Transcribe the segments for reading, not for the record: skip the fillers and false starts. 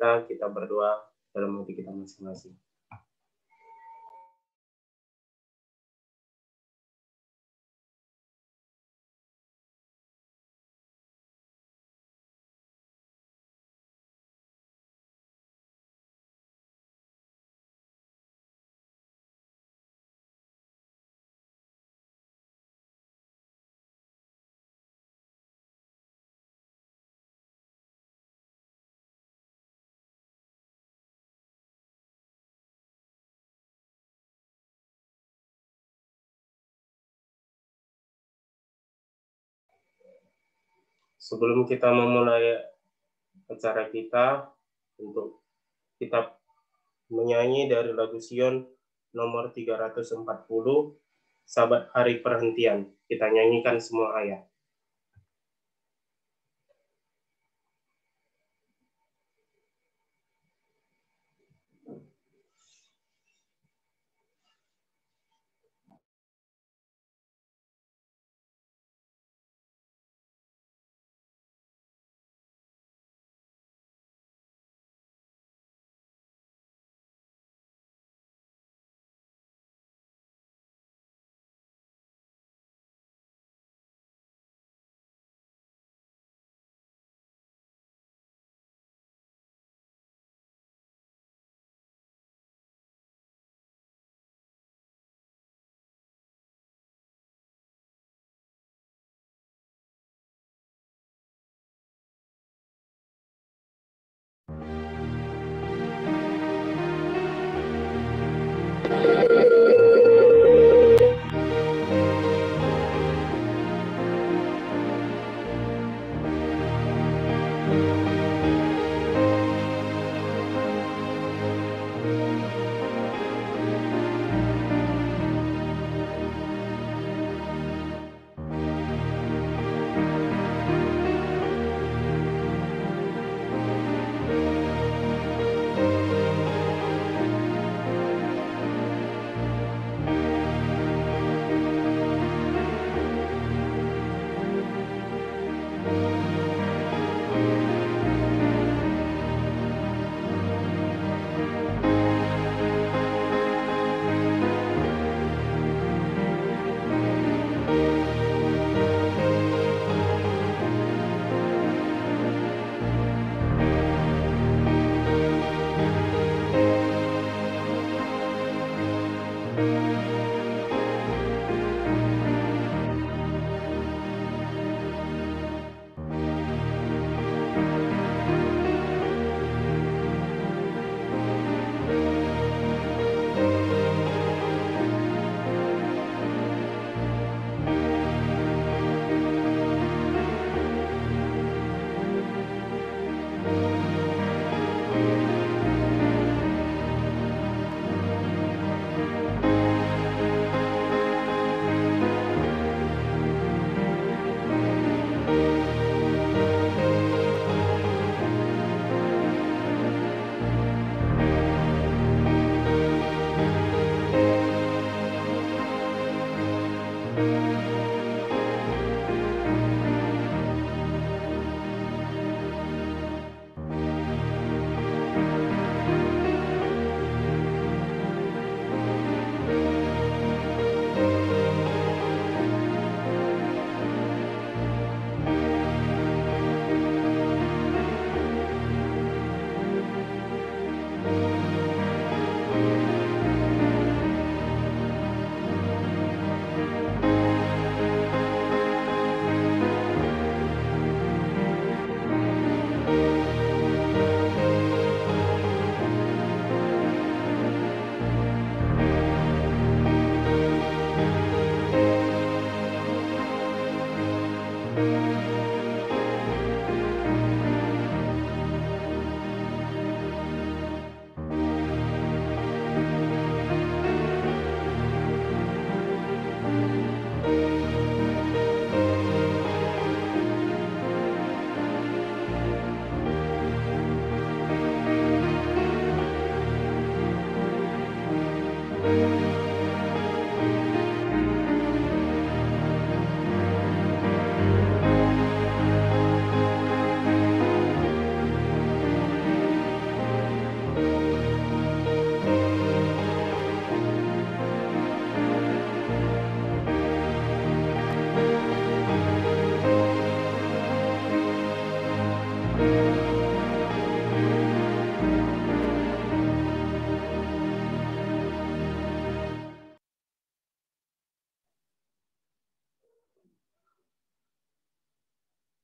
kita berdoa dalam hati kita masing-masing. Sebelum kita memulai acara kita, untuk kita menyanyi dari lagu Sion nomor 340, Sabat Hari Perhentian. Kita nyanyikan semua ayat.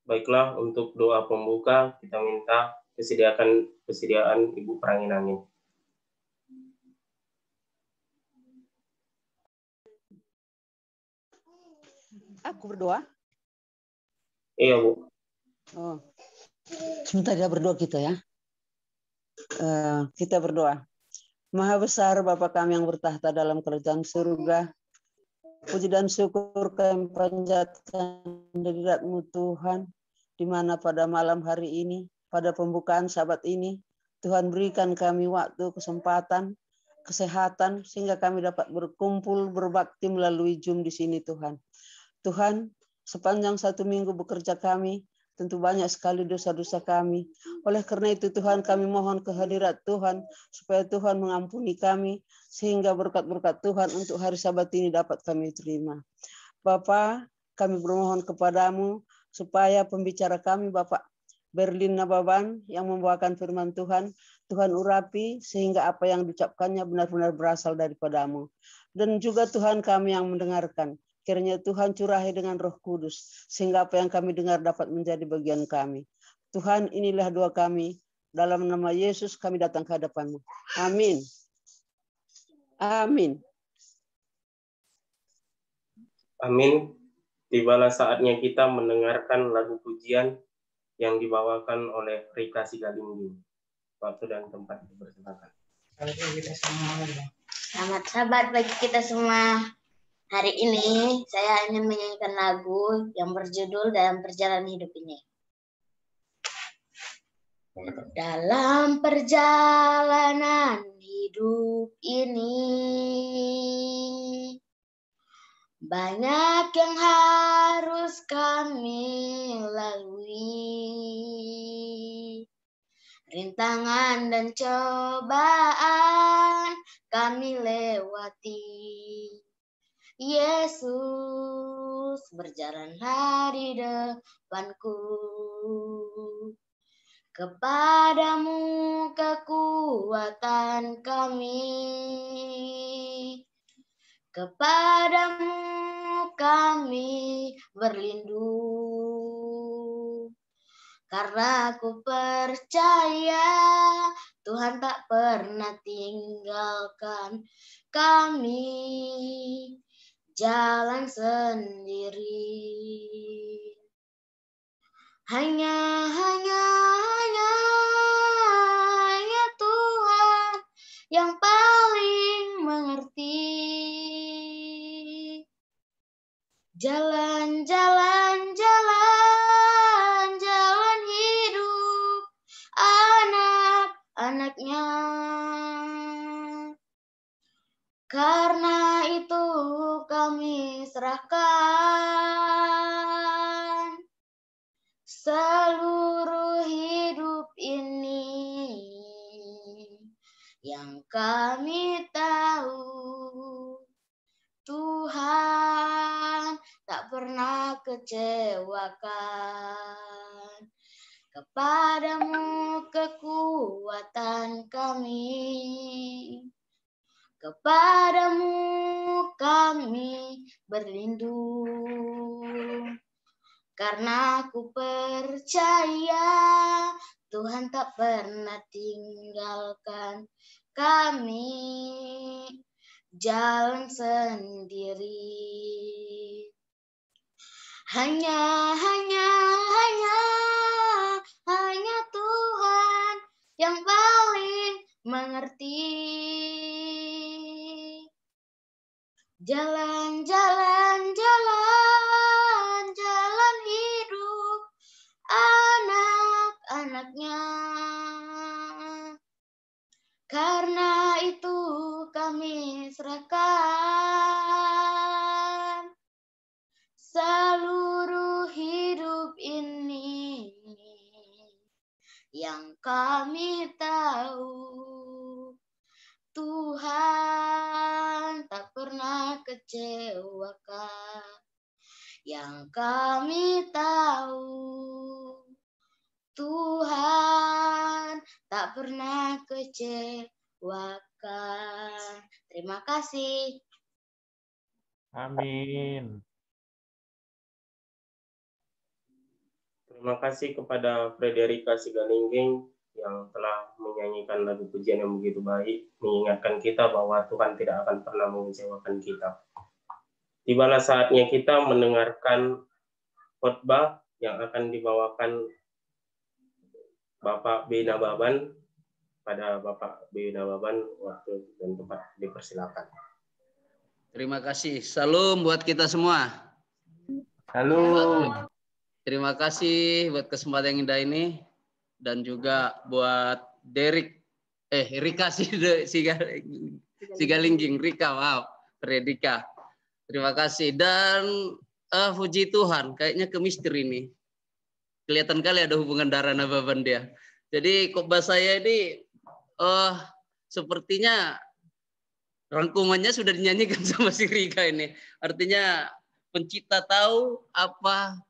Baiklah, untuk doa pembuka kita minta kesediaan Ibu Perangin Angin. Aku berdoa? Iya, Bu. Oh. Sebentar ya berdoa kita ya. Kita berdoa. Maha besar Bapa kami yang bertahta dalam kerajaan surga. Puji dan syukur kami panjatkan hadirat-Mu Tuhan, di mana pada malam hari ini, pada pembukaan Sabat ini, Tuhan berikan kami waktu, kesempatan, kesehatan, sehingga kami dapat berkumpul, berbakti melalui Zoom di sini Tuhan. Tuhan, sepanjang 1 minggu bekerja kami, tentu banyak sekali dosa-dosa kami. Oleh karena itu Tuhan, kami mohon kehadirat Tuhan, supaya Tuhan mengampuni kami, sehingga berkat-berkat Tuhan untuk hari Sabat ini dapat kami terima. Bapa, kami bermohon kepadamu, supaya pembicara kami Bapak Berlin Nababan yang membawakan firman Tuhan, Tuhan urapi sehingga apa yang diucapkannya benar-benar berasal daripadamu. Dan juga Tuhan kami yang mendengarkan, kiranya Tuhan curahi dengan Roh Kudus, sehingga apa yang kami dengar dapat menjadi bagian kami. Tuhan, inilah doa kami. Dalam nama Yesus kami datang ke hadapan-Mu. Amin. Amin. Amin. Tibalah saatnya kita mendengarkan lagu pujian yang dibawakan oleh Rika Sigalinggi. Waktu dan tempat dipersilakan. Selamat Sabat bagi kita semua. Hari ini saya ingin menyanyikan lagu yang berjudul Dalam Perjalanan Hidup Ini. Dalam perjalanan hidup ini, banyak yang harus kami lalui. Rintangan dan cobaan kami lewati. Yesus berjalanlah di depanku. Kepadamu kekuatan kami. Kepadamu kami berlindung. Karena aku percaya Tuhan tak pernah tinggalkan kami jalan sendiri. Hanya Tuhan yang paling mengerti jalan hidup anak-anaknya. Karena itu kami serahkan seluruh hidup ini, yang kami tahu Tuhan tak pernah kecewakan. Kepadamu kekuatan kami. Kepadamu kami berlindung. Karena aku percaya Tuhan tak pernah tinggalkan kami jalan sendiri. Hanya Tuhan yang paling mengerti jalan hidup anak-anaknya. Karena itu kami serahkan seluruh hidup ini, yang kami tahu Tuhan tak pernah kecewakan. Yang kami tahu Tuhan tak pernah kecewakan. Terima kasih. Amin. Terima kasih kepada Frederika Sigalingging yang telah menyanyikan lagu pujian yang begitu baik, mengingatkan kita bahwa Tuhan tidak akan pernah mengecewakan kita. Tibalah saatnya kita mendengarkan khotbah yang akan dibawakan Bapak B. Nababan. Pada Bapak B. Nababan, waktu dan tempat dipersilakan. Terima kasih. Salam buat kita semua. Halo. Terima kasih buat kesempatan yang indah ini. Dan juga buat Rika Sigalingging, Rika, wow, Fredika. Terima kasih. Dan puji Tuhan, kayaknya kemistri ini. Kelihatan kali ada hubungan darah Nababan dia. Jadi khotbah saya ini sepertinya rangkumannya sudah dinyanyikan sama si Rika ini. Artinya pencipta tahu apa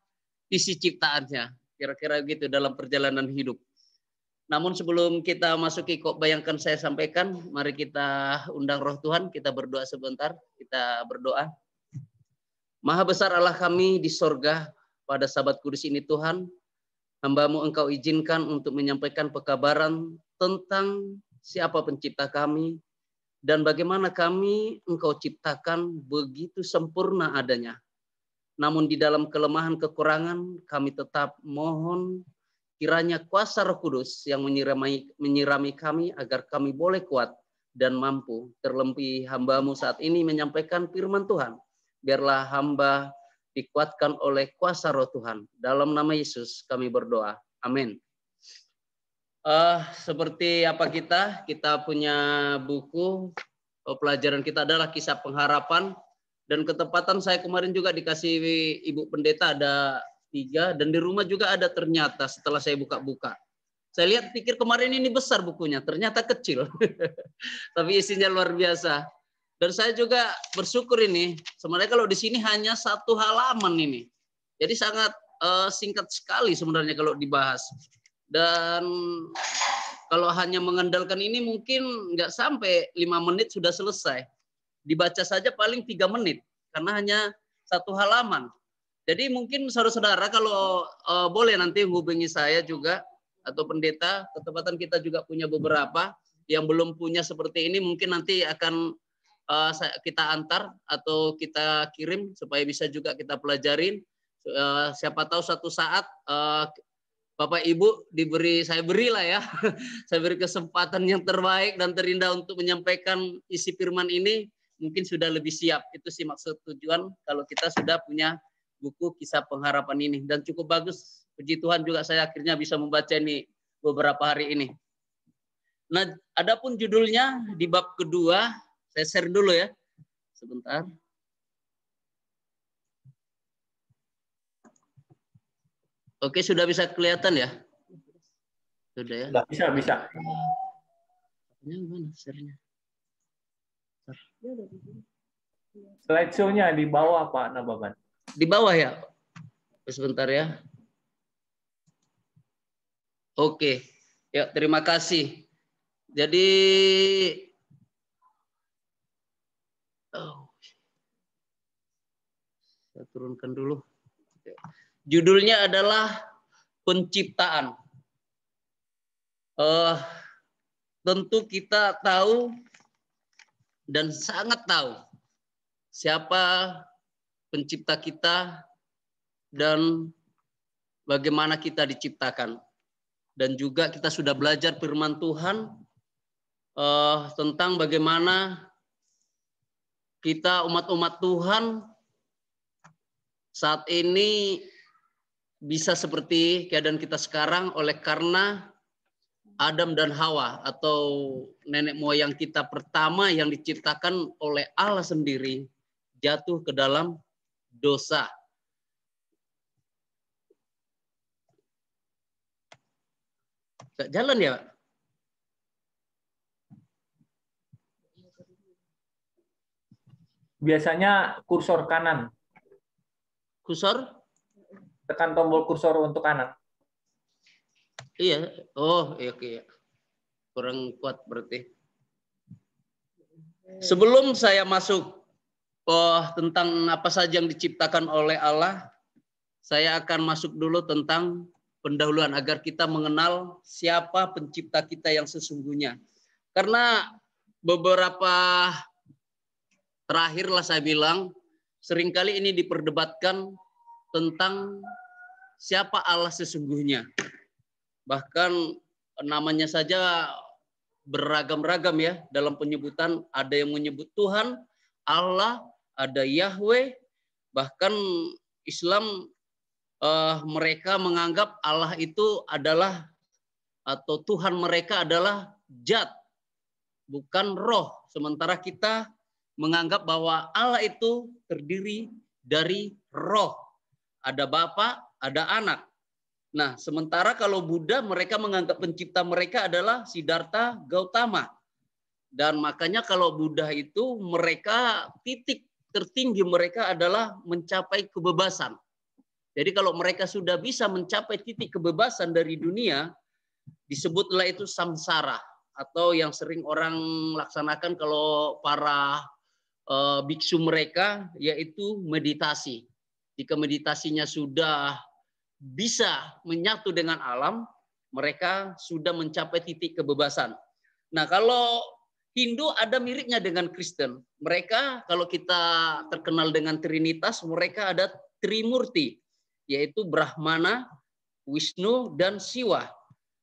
isi ciptaannya. Kira-kira gitu dalam perjalanan hidup. Namun sebelum kita masuki khotbah yang akan saya sampaikan, mari kita undang Roh Tuhan, kita berdoa sebentar. Kita berdoa. Maha besar Allah kami di sorga, pada Sabat Kudus ini Tuhan, hamba-Mu Engkau izinkan untuk menyampaikan pekabaran tentang siapa pencipta kami, dan bagaimana kami Engkau ciptakan begitu sempurna adanya. Namun di dalam kelemahan kekurangan kami tetap mohon kiranya kuasa Roh Kudus yang menyirami kami agar kami boleh kuat dan mampu. Terlebih hamba-Mu saat ini menyampaikan firman Tuhan. Biarlah hamba dikuatkan oleh kuasa Roh Tuhan. Dalam nama Yesus kami berdoa. Amin. Seperti apa kita punya buku pelajaran kita adalah Kisah Pengharapan. Dan ketepatan saya kemarin juga dikasih Ibu Pendeta ada 3 dan di rumah juga ada ternyata setelah saya buka-buka. Saya lihat pikir kemarin ini besar bukunya, ternyata kecil. Tapi isinya luar biasa. Dan saya juga bersyukur ini, sebenarnya kalau di sini hanya 1 halaman ini. Jadi sangat singkat sekali sebenarnya kalau dibahas. Dan kalau hanya mengandalkan ini mungkin nggak sampai 5 menit sudah selesai. Dibaca saja paling 3 menit karena hanya 1 halaman. Jadi mungkin saudara-saudara kalau boleh nanti hubungi saya juga atau pendeta, ketepatan kita juga punya beberapa yang belum punya seperti ini, mungkin nanti akan kita antar atau kita kirim supaya bisa juga kita pelajarin. Siapa tahu suatu saat Bapak Ibu saya berilah ya, saya beri kesempatan yang terbaik dan terindah untuk menyampaikan isi firman ini. Mungkin sudah lebih siap. Itu sih maksud tujuan kalau kita sudah punya buku Kisah Pengharapan ini. Dan cukup bagus. Puji Tuhan juga saya akhirnya bisa membaca ini beberapa hari ini. Nah, adapun judulnya di bab kedua, saya share dulu ya. Sebentar. Oke, sudah bisa kelihatan ya? Sudah ya? Bisa. Ini mana share-nya? Slideshow-nya di bawah Pak Nababan. Di bawah ya? Sebentar ya. Oke. Ya, terima kasih. Jadi saya turunkan dulu. Judulnya adalah penciptaan. Tentu kita tahu dan sangat tahu siapa pencipta kita dan bagaimana kita diciptakan. Dan juga kita sudah belajar firman Tuhan tentang bagaimana kita umat-umat Tuhan saat ini bisa seperti keadaan kita sekarang oleh karena Adam dan Hawa atau nenek moyang kita pertama yang diciptakan oleh Allah sendiri jatuh ke dalam dosa. Gak jalan ya, Pak? Biasanya kursor kanan. Kursor? Tekan tombol kursor untuk kanan. Iya. Oh, iya, oke. Kurang kuat berarti. Sebelum saya masuk tentang apa saja yang diciptakan oleh Allah, saya akan masuk dulu tentang pendahuluan agar kita mengenal siapa pencipta kita yang sesungguhnya. Karena beberapa terakhirlah saya bilang, seringkali ini diperdebatkan tentang siapa Allah sesungguhnya. Bahkan namanya saja beragam-ragam ya dalam penyebutan. Ada yang menyebut Tuhan, Allah, ada Yahweh. Bahkan Islam mereka menganggap Allah itu adalah atau Tuhan mereka adalah zat, bukan roh. Sementara kita menganggap bahwa Allah itu terdiri dari roh. Ada Bapa, ada Anak. Nah, sementara kalau Buddha mereka menganggap pencipta mereka adalah Siddhartha Gautama. Dan makanya kalau Buddha itu mereka titik tertinggi mereka adalah mencapai kebebasan. Jadi kalau mereka sudah bisa mencapai titik kebebasan dari dunia, disebutlah itu samsara. Atau yang sering orang laksanakan kalau para biksu mereka, yaitu meditasi. Jika meditasinya sudah bisa menyatu dengan alam, mereka sudah mencapai titik kebebasan. Nah, kalau Hindu ada miripnya dengan Kristen. Mereka kalau kita terkenal dengan Trinitas, mereka ada Trimurti, yaitu Brahmana, Wisnu, dan Siwa.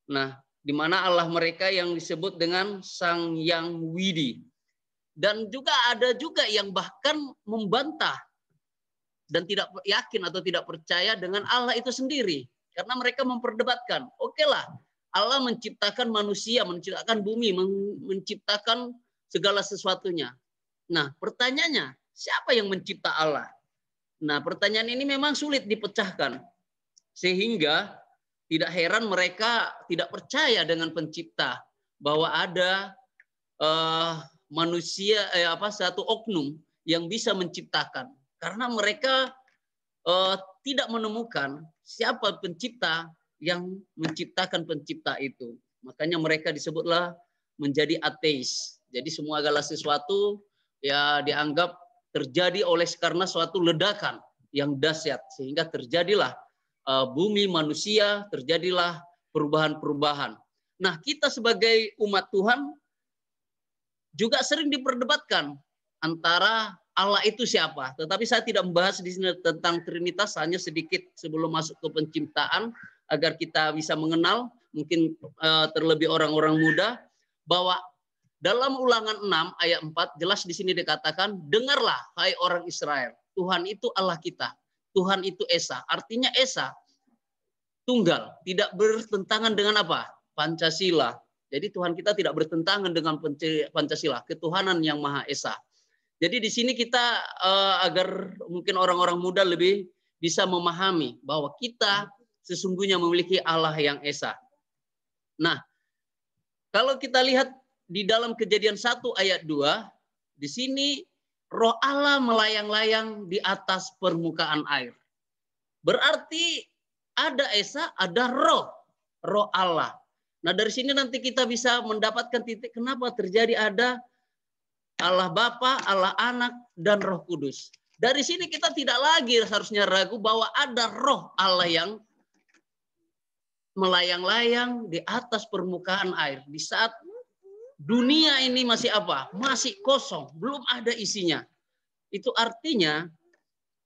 Nah, di mana Allah mereka yang disebut dengan Sang Yang Widi. Dan juga ada juga yang bahkan membantah dan tidak yakin atau tidak percaya dengan Allah itu sendiri. Karena mereka memperdebatkan, okelah, Allah menciptakan manusia, menciptakan bumi, menciptakan segala sesuatunya. Nah, pertanyaannya, siapa yang mencipta Allah? Nah, pertanyaan ini memang sulit dipecahkan. Sehingga tidak heran mereka tidak percaya dengan pencipta, bahwa ada manusia satu oknum yang bisa menciptakan. Karena mereka tidak menemukan siapa pencipta yang menciptakan pencipta itu. Makanya mereka disebutlah menjadi ateis. Jadi semua segala sesuatu ya dianggap terjadi karena suatu ledakan yang dahsyat. Sehingga terjadilah bumi manusia, terjadilah perubahan-perubahan. Nah, kita sebagai umat Tuhan juga sering diperdebatkan antara Allah itu siapa. Tetapi saya tidak membahas di sini tentang Trinitas, hanya sedikit sebelum masuk ke penciptaan, agar kita bisa mengenal, mungkin terlebih orang-orang muda, bahwa dalam Ulangan 6 ayat 4 jelas di sini dikatakan, dengarlah hai orang Israel, Tuhan itu Allah kita, Tuhan itu Esa. Artinya Esa, tunggal, tidak bertentangan dengan apa? Pancasila. Jadi Tuhan kita tidak bertentangan dengan Pancasila, ketuhanan yang Maha Esa. Jadi di sini kita agar mungkin orang-orang muda lebih bisa memahami bahwa kita sesungguhnya memiliki Allah yang Esa. Nah, kalau kita lihat di dalam Kejadian 1 ayat 2, di sini roh Allah melayang-layang di atas permukaan air. Berarti ada Esa, ada roh Allah. Nah, dari sini nanti kita bisa mendapatkan titik kenapa terjadi ada Allah Bapa, Allah Anak, dan Roh Kudus. Dari sini kita tidak lagi harusnya ragu bahwa ada roh Allah yang melayang-layang di atas permukaan air. Di saat dunia ini masih apa? Masih kosong, belum ada isinya. Itu artinya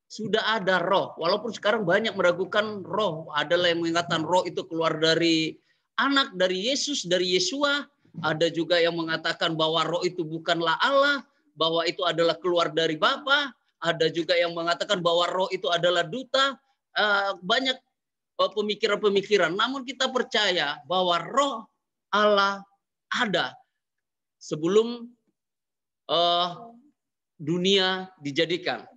sudah ada roh. Walaupun sekarang banyak meragukan roh. Ada yang mengatakan roh itu keluar dari Anak, dari Yesus, dari Yesua. Ada juga yang mengatakan bahwa roh itu bukanlah Allah, bahwa itu adalah keluar dari Bapa. Ada juga yang mengatakan bahwa roh itu adalah duta. Banyak pemikiran-pemikiran. Namun kita percaya bahwa roh Allah ada sebelum dunia dijadikan.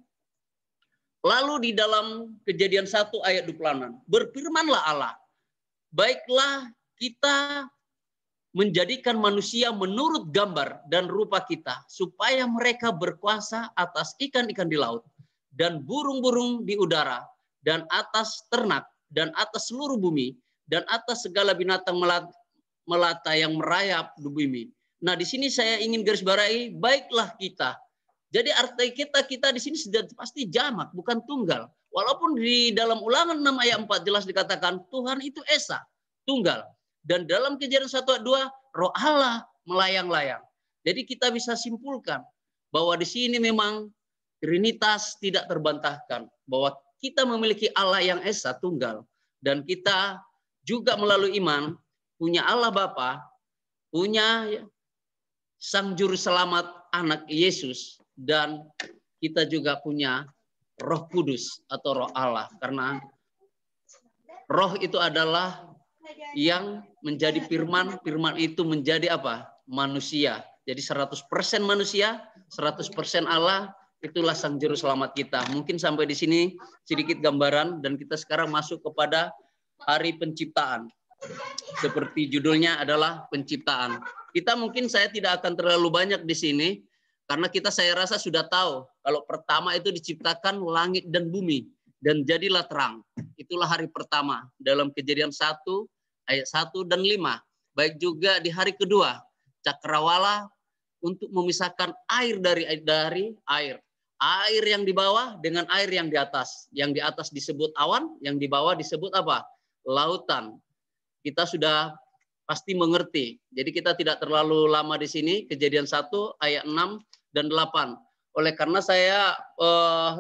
Lalu di dalam Kejadian 1 ayat 26, berfirmanlah Allah, baiklah kita menjadikan manusia menurut gambar dan rupa kita, supaya mereka berkuasa atas ikan-ikan di laut, dan burung-burung di udara, dan atas ternak, dan atas seluruh bumi, dan atas segala binatang melata yang merayap di bumi. Nah, di sini saya ingin garis bawahi, baiklah kita. Jadi arti kita di sini sudah pasti jamak, bukan tunggal. Walaupun di dalam Ulangan 6 ayat 4 jelas dikatakan Tuhan itu Esa, tunggal. Dan dalam Kejadian 1 ayat 2, Roh Allah melayang-layang. Jadi kita bisa simpulkan bahwa di sini memang Trinitas tidak terbantahkan. Bahwa kita memiliki Allah yang Esa, tunggal. Dan kita juga melalui iman punya Allah Bapa, punya Sang Juru Selamat Anak Yesus, dan kita juga punya Roh Kudus atau Roh Allah. Karena Roh itu adalah yang menjadi firman, firman itu menjadi apa? Manusia. Jadi 100% manusia, 100% Allah, itulah Sang Juru Selamat kita. Mungkin sampai di sini sedikit gambaran, dan kita sekarang masuk kepada hari penciptaan. Seperti judulnya adalah penciptaan. Kita mungkin saya tidak akan terlalu banyak di sini, karena saya rasa sudah tahu kalau pertama itu diciptakan langit dan bumi dan jadilah terang. Itulah hari pertama dalam Kejadian 1 ayat 1 dan 5. Baik juga di hari kedua cakrawala untuk memisahkan air dari air. Air yang di bawah dengan air yang di atas. Yang di atas disebut awan, yang di bawah disebut apa? Lautan. Kita sudah pasti mengerti. Jadi kita tidak terlalu lama di sini. Kejadian 1 ayat 6 dan 8. Oleh karena saya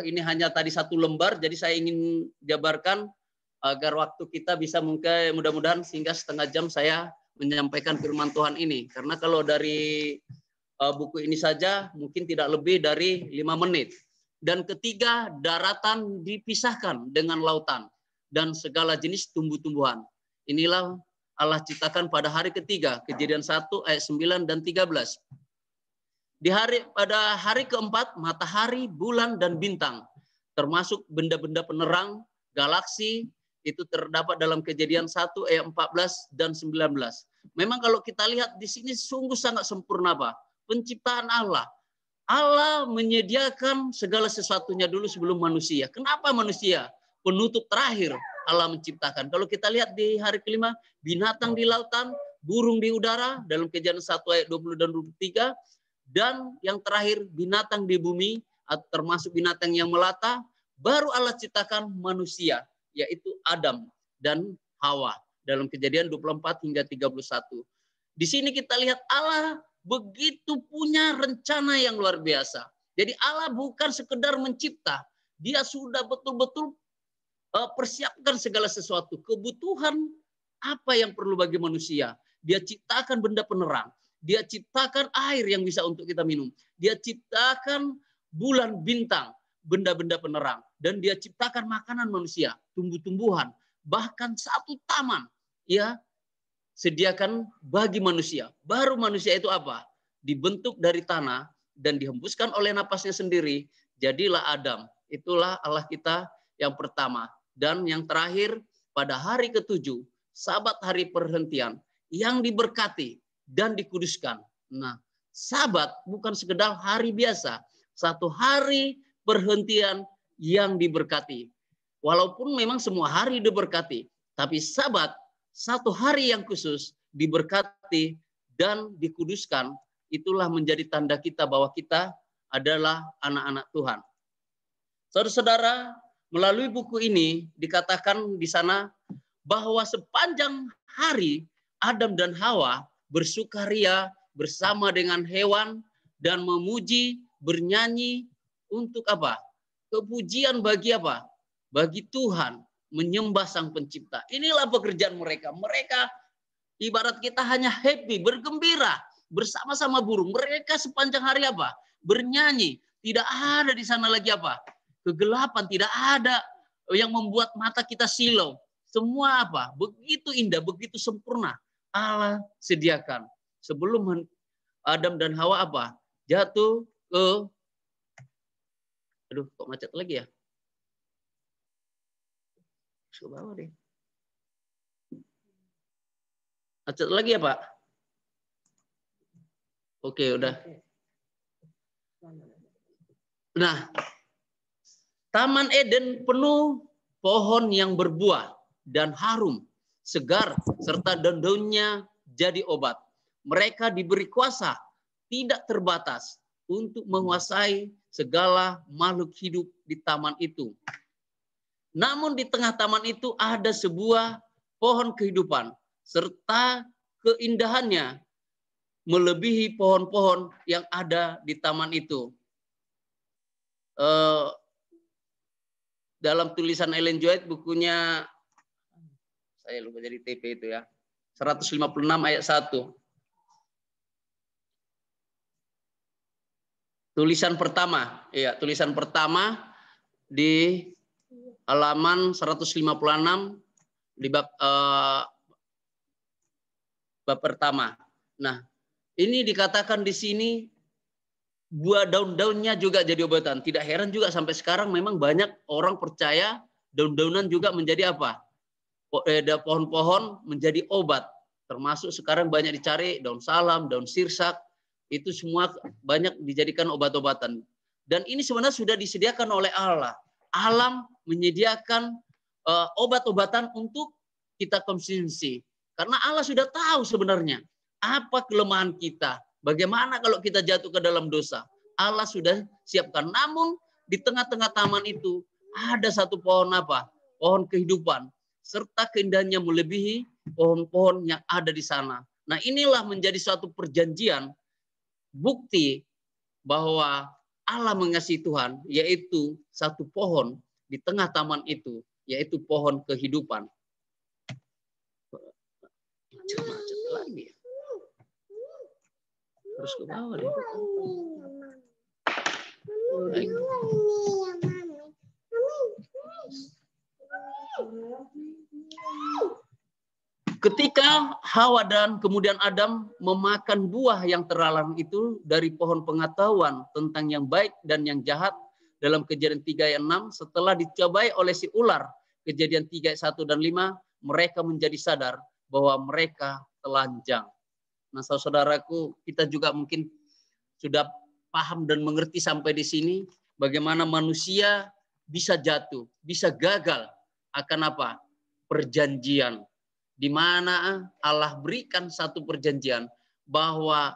ini hanya tadi satu lembar, jadi saya ingin jabarkan agar waktu kita bisa mungkin mudah-mudahan sehingga setengah jam saya menyampaikan firman Tuhan ini. Karena kalau dari buku ini saja mungkin tidak lebih dari 5 menit. Dan ketiga, daratan dipisahkan dengan lautan dan segala jenis tumbuh-tumbuhan. Inilah Allah ciptakan pada hari ketiga, Kejadian 1 ayat 9 dan 13. Pada hari keempat, matahari, bulan, dan bintang, termasuk benda-benda penerang, galaksi, itu terdapat dalam Kejadian 1 ayat 14 dan 19. Memang kalau kita lihat di sini sungguh sangat sempurna, Pak. Penciptaan Allah. Allah menyediakan segala sesuatunya dulu sebelum manusia. Kenapa manusia? Penutup terakhir Allah menciptakan. Kalau kita lihat di hari kelima, binatang di lautan, burung di udara, dalam Kejadian 1 ayat 20 dan 23, dan yang terakhir binatang di bumi, termasuk binatang yang melata, baru Allah ciptakan manusia, yaitu Adam dan Hawa, dalam Kejadian 24 hingga 31. Di sini kita lihat Allah begitu punya rencana yang luar biasa. Jadi Allah bukan sekedar mencipta, Dia sudah betul-betul persiapkan segala sesuatu. Kebutuhan apa yang perlu bagi manusia. Dia ciptakan benda penerang. Dia ciptakan air yang bisa untuk kita minum. Dia ciptakan bulan, bintang, benda-benda penerang. Dan dia ciptakan makanan manusia, tumbuh-tumbuhan. Bahkan satu taman. Ya, sediakan bagi manusia. Baru manusia itu apa? Dibentuk dari tanah dan dihembuskan oleh napasnya sendiri. Jadilah Adam. Itulah Allah kita yang pertama. Dan yang terakhir, pada hari ke-7, Sabat hari perhentian, yang diberkati dan dikuduskan. Nah, Sabat bukan sekedar hari biasa. Satu hari perhentian yang diberkati. Walaupun memang semua hari diberkati. Tapi Sabat, satu hari yang khusus, diberkati dan dikuduskan. Itulah menjadi tanda kita bahwa kita adalah anak-anak Tuhan. Saudara-saudara, melalui buku ini dikatakan di sana bahwa sepanjang hari Adam dan Hawa bersukaria bersama dengan hewan dan memuji, bernyanyi untuk apa? Kepujian bagi apa? Bagi Tuhan, menyembah Sang Pencipta. Inilah pekerjaan mereka. Mereka ibarat kita hanya happy, bergembira bersama-sama burung. Mereka sepanjang hari apa? Bernyanyi. Tidak ada di sana lagi apa? Kegelapan, tidak ada yang membuat mata kita silau. Semua apa? Begitu indah, begitu sempurna. Allah sediakan. Sebelum Adam dan Hawa apa? Jatuh ke... Aduh, kok macet lagi ya? Ke bawah deh. Macet lagi ya, Pak? Oke, udah. Nah, Taman Eden penuh pohon yang berbuah dan harum, segar, serta daun-daunnya jadi obat. Mereka diberi kuasa tidak terbatas untuk menguasai segala makhluk hidup di taman itu. Namun di tengah taman itu ada sebuah pohon kehidupan serta keindahannya melebihi pohon-pohon yang ada di taman itu. Dalam tulisan Ellen G. White, bukunya, saya lupa jadi TP itu ya, 156 ayat 1. Tulisan pertama, ya, tulisan pertama di halaman 156 di bab pertama. Nah, ini dikatakan di sini buah daun-daunnya juga jadi obatan. Tidak heran juga sampai sekarang memang banyak orang percaya daun-daunan juga menjadi apa? Pohon-pohon menjadi obat. Termasuk sekarang banyak dicari daun salam, daun sirsak, itu semua banyak dijadikan obat-obatan. Dan ini sebenarnya sudah disediakan oleh Allah. Alam menyediakan obat-obatan untuk kita konsumsi. Karena Allah sudah tahu sebenarnya apa kelemahan kita. Bagaimana kalau kita jatuh ke dalam dosa. Allah sudah siapkan. Namun di tengah-tengah taman itu ada satu pohon apa? Pohon kehidupan. Serta keindahannya melebihi pohon-pohon yang ada di sana. Nah, inilah menjadi suatu perjanjian, bukti bahwa Allah mengasihi Tuhan, yaitu satu pohon di tengah taman itu, yaitu pohon kehidupan. Macet lagi. Terus ke bawah nih. Ketika Hawa dan kemudian Adam memakan buah yang terlarang itu dari pohon pengetahuan tentang yang baik dan yang jahat dalam Kejadian 3 ayat 6, setelah dicobai oleh si ular, Kejadian 3 ayat 1 dan 5, mereka menjadi sadar bahwa mereka telanjang. Nah, saudaraku, kita juga mungkin sudah paham dan mengerti sampai di sini bagaimana manusia bisa jatuh, bisa gagal akan apa? Perjanjian. Di mana Allah berikan satu perjanjian bahwa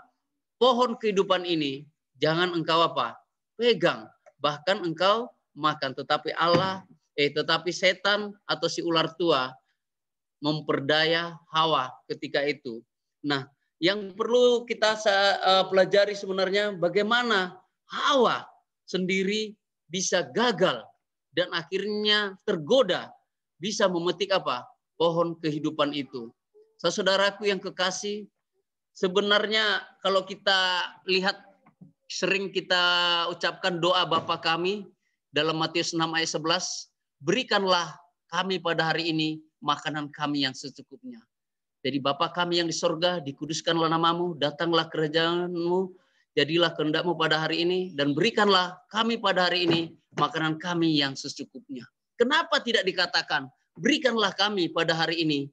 pohon kehidupan ini jangan engkau apa? Pegang, bahkan engkau makan. Tetapi setan atau si ular tua memperdaya Hawa ketika itu. Nah, yang perlu kita pelajari sebenarnya bagaimana Hawa sendiri bisa gagal dan akhirnya tergoda bisa memetik apa? Pohon kehidupan itu. Saudaraku yang kekasih, sebenarnya kalau kita lihat sering kita ucapkan doa Bapa kami dalam Matius 6 ayat 11, berikanlah kami pada hari ini makanan kami yang secukupnya. Jadi Bapa kami yang di sorga, dikuduskanlah namamu, datanglah kerajaanmu, jadilah kehendakmu pada hari ini, dan berikanlah kami pada hari ini makanan kami yang secukupnya. Kenapa tidak dikatakan berikanlah kami pada hari ini,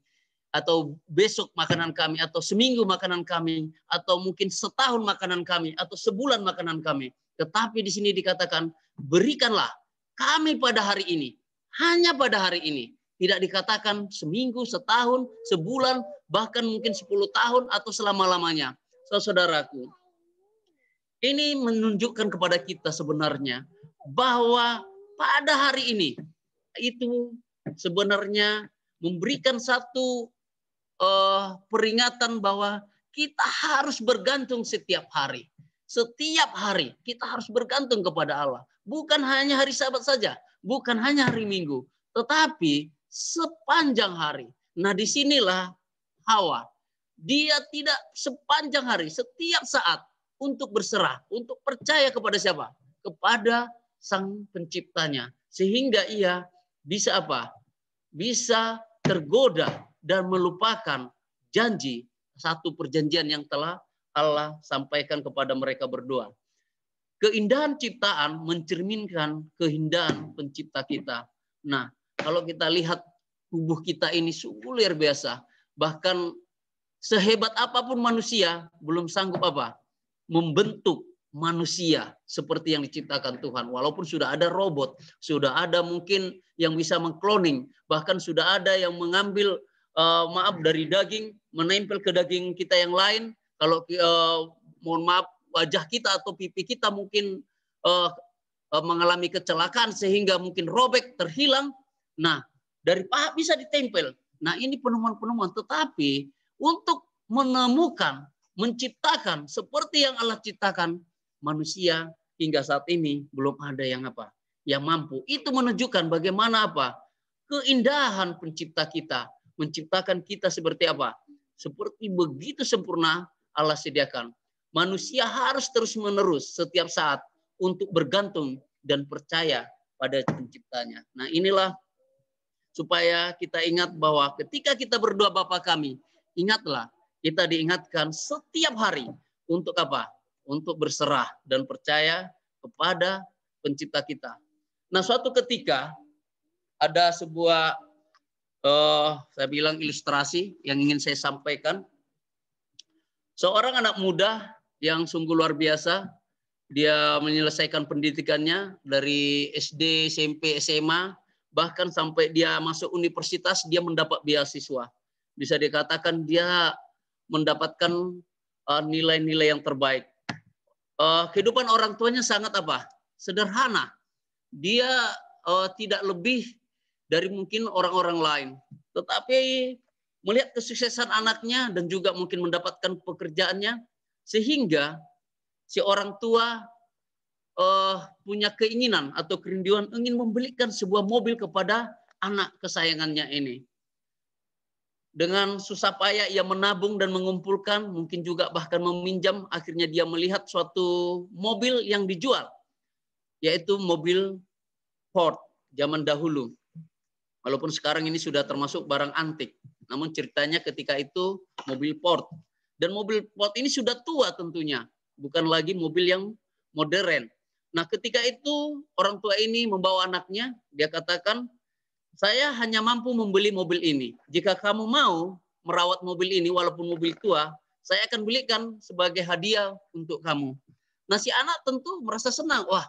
atau besok makanan kami, atau seminggu makanan kami, atau mungkin setahun makanan kami, atau sebulan makanan kami. Tetapi di sini dikatakan berikanlah kami pada hari ini, hanya pada hari ini. Tidak dikatakan seminggu, setahun, sebulan, bahkan mungkin 10 tahun atau selama-lamanya. Saudaraku, ini menunjukkan kepada kita sebenarnya bahwa pada hari ini itu sebenarnya memberikan satu peringatan bahwa kita harus bergantung setiap hari. Setiap hari kita harus bergantung kepada Allah. Bukan hanya hari Sabat saja, bukan hanya hari Minggu, tetapi sepanjang hari. Nah, disinilah Hawa. Dia tidak sepanjang hari, setiap saat untuk berserah, untuk percaya kepada siapa? Kepada Sang Penciptanya. Sehingga ia bisa apa? Bisa tergoda dan melupakan janji satu perjanjian yang telah Allah sampaikan kepada mereka berdua. Keindahan ciptaan mencerminkan keindahan pencipta kita. Nah, kalau kita lihat tubuh kita ini sungguh luar biasa. Bahkan sehebat apapun manusia belum sanggup apa? Membentuk manusia seperti yang diciptakan Tuhan. Walaupun sudah ada robot, sudah ada mungkin yang bisa mengkloning, bahkan sudah ada yang mengambil dari daging, menempel ke daging kita yang lain. Kalau mohon maaf, wajah kita atau pipi kita mungkin mengalami kecelakaan sehingga mungkin robek, terhilang, Nah, dari paha bisa ditempel. Nah, ini penemuan-penemuan. Tetapi untuk menemukan, menciptakan seperti yang Allah ciptakan, manusia hingga saat ini belum ada yang apa? Yang mampu. Itu menunjukkan bagaimana apa? Keindahan pencipta kita. Menciptakan kita seperti apa? Seperti begitu sempurna Allah sediakan. Manusia harus terus-menerus setiap saat untuk bergantung dan percaya pada penciptanya. Nah, inilah supaya kita ingat bahwa ketika kita berdoa Bapa kami, ingatlah kita diingatkan setiap hari untuk apa? Untuk berserah dan percaya kepada pencipta kita. Nah, suatu ketika ada sebuah saya bilang ilustrasi yang ingin saya sampaikan. Seorang anak muda yang sungguh luar biasa, dia menyelesaikan pendidikannya dari SD, SMP, SMA, bahkan sampai dia masuk universitas, dia mendapat beasiswa. Bisa dikatakan dia mendapatkan nilai-nilai yang terbaik. Kehidupan orang tuanya sangat apa? Sederhana. Dia tidak lebih dari mungkin orang-orang lain. Tetapi melihat kesuksesan anaknya dan juga mungkin mendapatkan pekerjaannya, sehingga si orang tua punya keinginan atau kerinduan ingin membelikan sebuah mobil kepada anak kesayangannya ini. Dengan susah payah ia menabung dan mengumpulkan, mungkin juga bahkan meminjam, akhirnya dia melihat suatu mobil yang dijual, yaitu mobil Ford zaman dahulu. Walaupun sekarang ini sudah termasuk barang antik. Namun ceritanya ketika itu mobil Ford. Dan mobil Ford ini sudah tua tentunya. Bukan lagi mobil yang modern. Nah, ketika itu orang tua ini membawa anaknya, dia katakan, saya hanya mampu membeli mobil ini. Jika kamu mau merawat mobil ini walaupun mobil tua, saya akan belikan sebagai hadiah untuk kamu. Nah, si anak tentu merasa senang. Wah,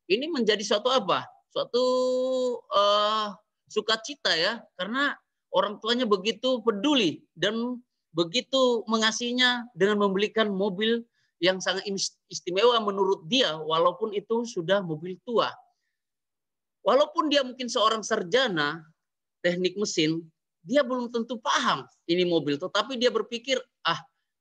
ini menjadi suatu apa? Suatu sukacita ya, karena orang tuanya begitu peduli dan begitu mengasihinya dengan membelikan mobil yang sangat istimewa menurut dia, walaupun itu sudah mobil tua. Walaupun dia mungkin seorang sarjana teknik mesin, dia belum tentu paham ini mobil, tetapi dia berpikir,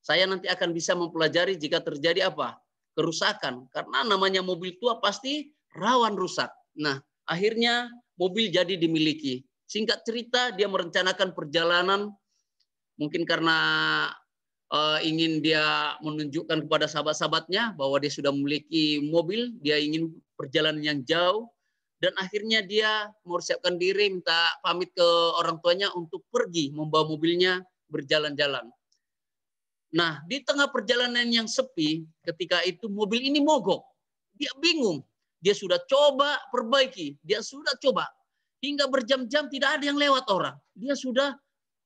saya nanti akan bisa mempelajari jika terjadi apa? Kerusakan, karena namanya mobil tua pasti rawan rusak. Nah, akhirnya mobil jadi dimiliki. Singkat cerita, dia merencanakan perjalanan, mungkin karena ingin dia menunjukkan kepada sahabat-sahabatnya bahwa dia sudah memiliki mobil, dia ingin perjalanan yang jauh, dan akhirnya dia mempersiapkan diri, minta pamit ke orang tuanya untuk pergi membawa mobilnya berjalan-jalan. Nah, di tengah perjalanan yang sepi, ketika itu mobil ini mogok. Dia bingung. Dia sudah coba perbaiki, dia sudah coba. Hingga berjam-jam tidak ada yang lewat orang. Dia sudah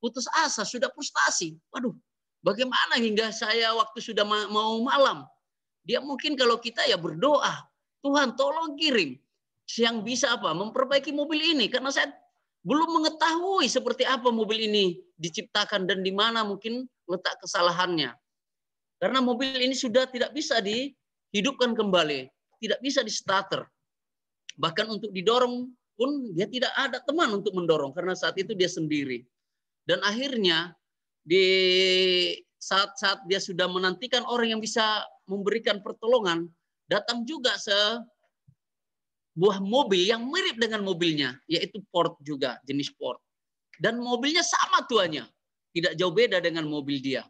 putus asa, sudah frustasi. Waduh, bagaimana hingga saya waktu sudah mau malam. Dia mungkin kalau kita ya berdoa, Tuhan tolong kirim yang bisa apa memperbaiki mobil ini. Karena saya belum mengetahui seperti apa mobil ini diciptakan dan di mana mungkin letak kesalahannya. Karena mobil ini sudah tidak bisa dihidupkan kembali. Tidak bisa di starter. Bahkan untuk didorong pun dia tidak ada teman untuk mendorong karena saat itu dia sendiri. Dan akhirnya di saat-saat dia sudah menantikan orang yang bisa memberikan pertolongan, datang juga sebuah mobil yang mirip dengan mobilnya, yaitu Ford juga, jenis Ford. Dan mobilnya sama tuanya, tidak jauh beda dengan mobil dia.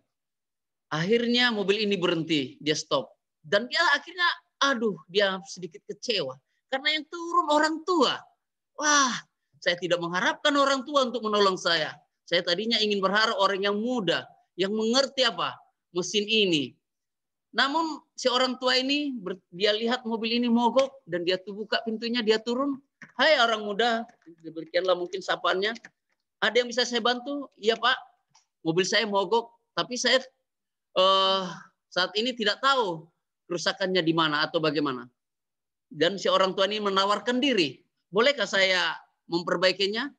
Akhirnya mobil ini berhenti, dia stop. Dan dia akhirnya dia sedikit kecewa. Karena yang turun orang tua. Wah, saya tidak mengharapkan orang tua untuk menolong saya. Saya tadinya ingin berharap orang yang muda, yang mengerti apa mesin ini. Namun si orang tua ini, dia lihat mobil ini mogok, dan dia buka pintunya, dia turun. Hai orang muda, diberikanlah mungkin sapaannya. Ada yang bisa saya bantu? Iya Pak, mobil saya mogok, tapi saya saat ini tidak tahu kerusakannya di mana atau bagaimana. Dan si orang tua ini menawarkan diri. Bolehkah saya memperbaikinya?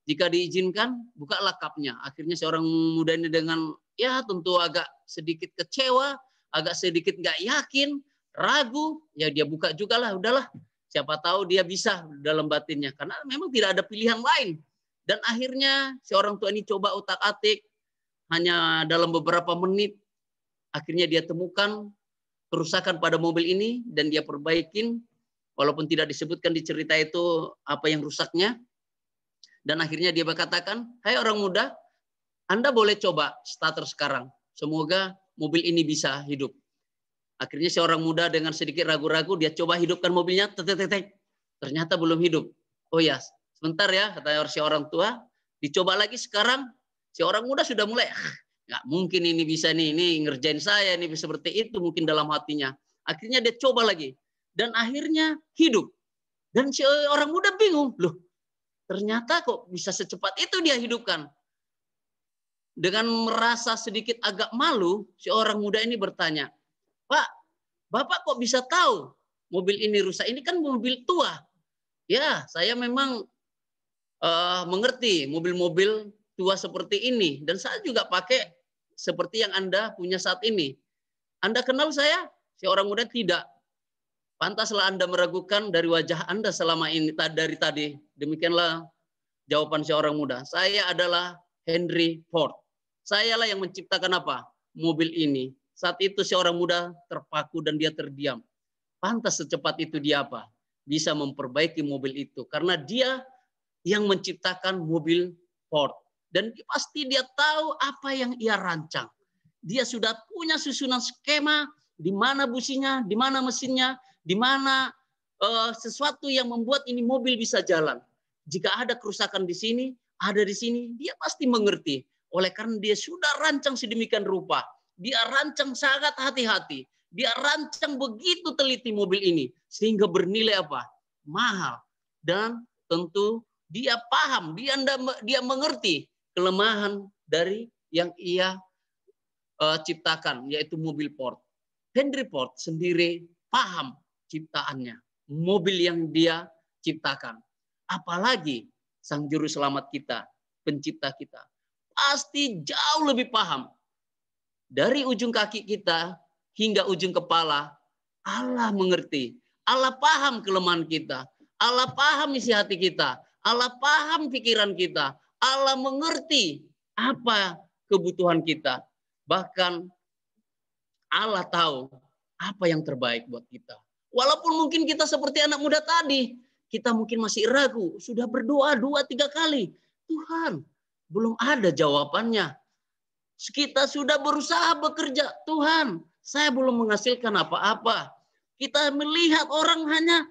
Jika diizinkan, bukalah kapnya. Akhirnya seorang muda ini dengan tentu agak sedikit kecewa, agak sedikit nggak yakin, ragu, ya dia buka juga lah, udahlah. Siapa tahu dia bisa dalam batinnya. Karena memang tidak ada pilihan lain. Dan akhirnya si orang tua ini coba utak-atik. Hanya dalam beberapa menit. Akhirnya dia temukan kerusakan pada mobil ini. Dan dia perbaikin. Walaupun tidak disebutkan di cerita itu apa yang rusaknya. Dan akhirnya dia berkatakan, hai orang muda, Anda boleh coba starter sekarang. Semoga mobil ini bisa hidup. Akhirnya seorang muda dengan sedikit ragu-ragu, dia coba hidupkan mobilnya, ternyata belum hidup. Oh ya, sebentar ya, kata si orang tua, dicoba lagi sekarang, si orang muda sudah mulai, nggak mungkin ini bisa nih, ini ngerjain saya, ini seperti itu mungkin dalam hatinya. Akhirnya dia coba lagi, dan akhirnya hidup. Dan si orang muda bingung, loh, ternyata kok bisa secepat itu dia hidupkan. Dengan merasa sedikit agak malu, si orang muda ini bertanya, Pak, Bapak kok bisa tahu mobil ini rusak? Ini kan mobil tua. Ya, saya memang mengerti mobil-mobil tua seperti ini. Dan saya juga pakai seperti yang Anda punya saat ini. Anda kenal saya? Si orang muda tidak. Pantaslah Anda meragukan dari wajah Anda selama ini dari tadi. Demikianlah jawaban si orang muda. Saya adalah Henry Ford. Sayalah yang menciptakan apa? Mobil ini. Saat itu seorang muda terpaku dan dia terdiam. Pantas secepat itu dia apa? Bisa memperbaiki mobil itu. Karena dia yang menciptakan mobil Ford. Dan pasti dia tahu apa yang ia rancang. Dia sudah punya susunan skema di mana businya, di mana mesinnya, di mana sesuatu yang membuat ini mobil bisa jalan. Jika ada kerusakan di sini, ada di sini, dia pasti mengerti. Oleh karena dia sudah rancang sedemikian rupa. Dia rancang sangat hati-hati. Dia rancang begitu teliti mobil ini. Sehingga bernilai apa? Mahal. Dan tentu dia paham. Dia mengerti kelemahan dari yang ia ciptakan. Yaitu mobil Ford. Henry Ford sendiri paham ciptaannya. Mobil yang dia ciptakan. Apalagi sang juru selamat kita. Pencipta kita. Pasti jauh lebih paham. Dari ujung kaki kita hingga ujung kepala, Allah mengerti. Allah paham kelemahan kita. Allah paham isi hati kita. Allah paham pikiran kita. Allah mengerti apa kebutuhan kita. Bahkan Allah tahu apa yang terbaik buat kita. Walaupun mungkin kita seperti anak muda tadi, kita mungkin masih ragu. Sudah berdoa 2-3 kali. Tuhan, belum ada jawabannya. Kita sudah berusaha bekerja. Tuhan, saya belum menghasilkan apa-apa. Kita melihat orang hanya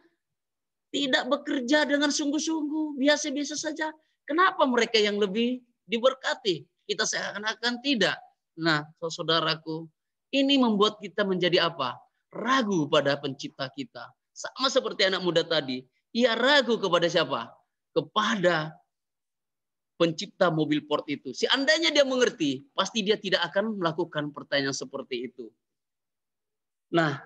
tidak bekerja dengan sungguh-sungguh. Biasa-biasa saja. Kenapa mereka yang lebih diberkati? Kita seakan-akan tidak. Nah, saudaraku, ini membuat kita menjadi apa? Ragu pada pencipta kita. Sama seperti anak muda tadi. Ia ragu kepada siapa? Kepada pencipta mobil Ford itu. Seandainya dia mengerti, pasti dia tidak akan melakukan pertanyaan seperti itu. Nah,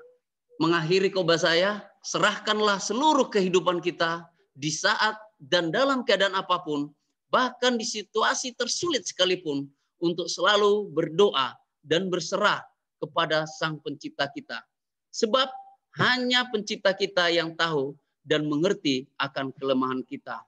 mengakhiri khotbah saya, serahkanlah seluruh kehidupan kita di saat dan dalam keadaan apapun, bahkan di situasi tersulit sekalipun, untuk selalu berdoa dan berserah kepada Sang Pencipta kita. Sebab hanya Pencipta kita yang tahu dan mengerti akan kelemahan kita.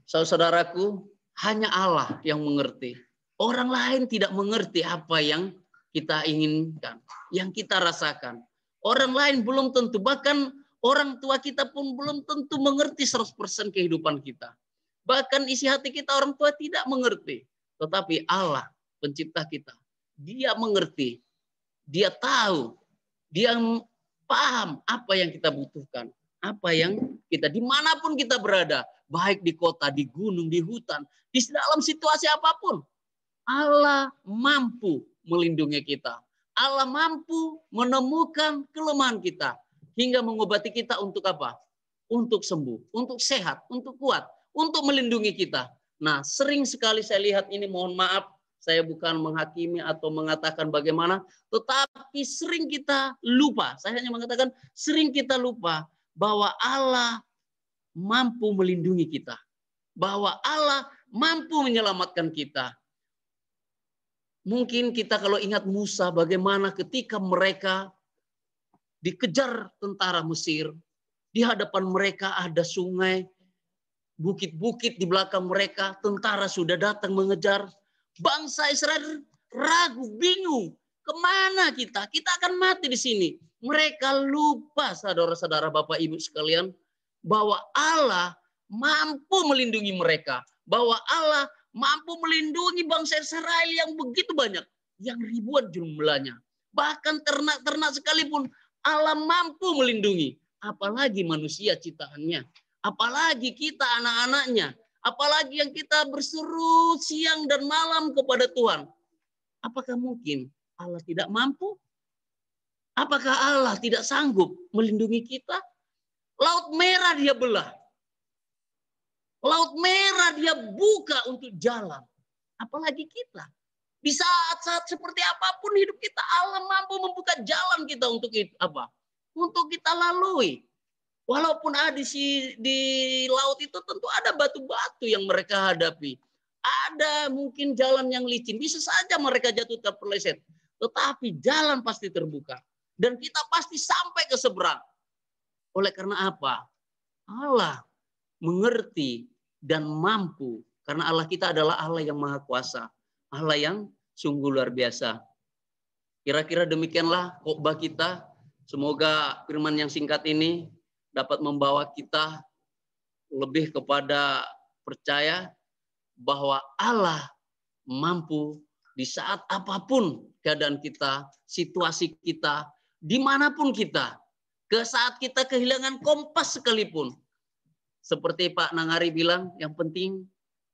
Saudaraku, hanya Allah yang mengerti. Orang lain tidak mengerti apa yang kita inginkan, yang kita rasakan. Orang lain belum tentu, bahkan orang tua kita pun belum tentu mengerti 100% kehidupan kita. Bahkan isi hati kita orang tua tidak mengerti. Tetapi Allah, pencipta kita, dia mengerti. Dia tahu. Dia paham apa yang kita butuhkan. Apa yang kita, dimanapun kita berada. Baik di kota, di gunung, di hutan, di dalam situasi apapun. Allah mampu melindungi kita. Allah mampu menemukan kelemahan kita. Hingga mengobati kita untuk apa? Untuk sembuh, untuk sehat, untuk kuat, untuk melindungi kita. Nah, sering sekali saya lihat ini, mohon maaf, saya bukan menghakimi atau mengatakan bagaimana, tetapi sering kita lupa. Saya hanya mengatakan sering kita lupa bahwa Allah mampu melindungi kita. Bahwa Allah mampu menyelamatkan kita. Mungkin kita kalau ingat Musa, bagaimana ketika mereka dikejar tentara Mesir. Di hadapan mereka ada sungai, bukit-bukit di belakang mereka, tentara sudah datang mengejar. Bangsa Israel ragu, bingung. Kemana kita? Kita akan mati di sini. Mereka lupa, saudara-saudara, Bapak Ibu sekalian, bahwa Allah mampu melindungi mereka. Bahwa Allah mampu melindungi bangsa Israel yang begitu banyak. Yang ribuan jumlahnya. Bahkan ternak-ternak sekalipun Allah mampu melindungi. Apalagi manusia ciptaannya. Apalagi kita anak-anaknya. Apalagi yang kita berseru siang dan malam kepada Tuhan. Apakah mungkin Allah tidak mampu? Apakah Allah tidak sanggup melindungi kita? Laut Merah dia belah. Laut Merah dia buka untuk jalan. Apalagi kita. Di saat-saat seperti apapun hidup kita, Allah mampu membuka jalan kita untuk apa? Untuk kita lalui. Walaupun ada di laut itu tentu ada batu-batu yang mereka hadapi. Ada mungkin jalan yang licin. Bisa saja mereka jatuh terpeleset. Tetapi jalan pasti terbuka. Dan kita pasti sampai ke seberang. Oleh karena apa? Allah mengerti dan mampu. Karena Allah kita adalah Allah yang maha kuasa. Allah yang sungguh luar biasa. Kira-kira demikianlah khotbah kita. Semoga firman yang singkat ini dapat membawa kita lebih kepada percaya bahwa Allah mampu di saat apapun keadaan kita, situasi kita, dimanapun kita, ke saat kita kehilangan kompas sekalipun. Seperti Pak Nangari bilang, yang penting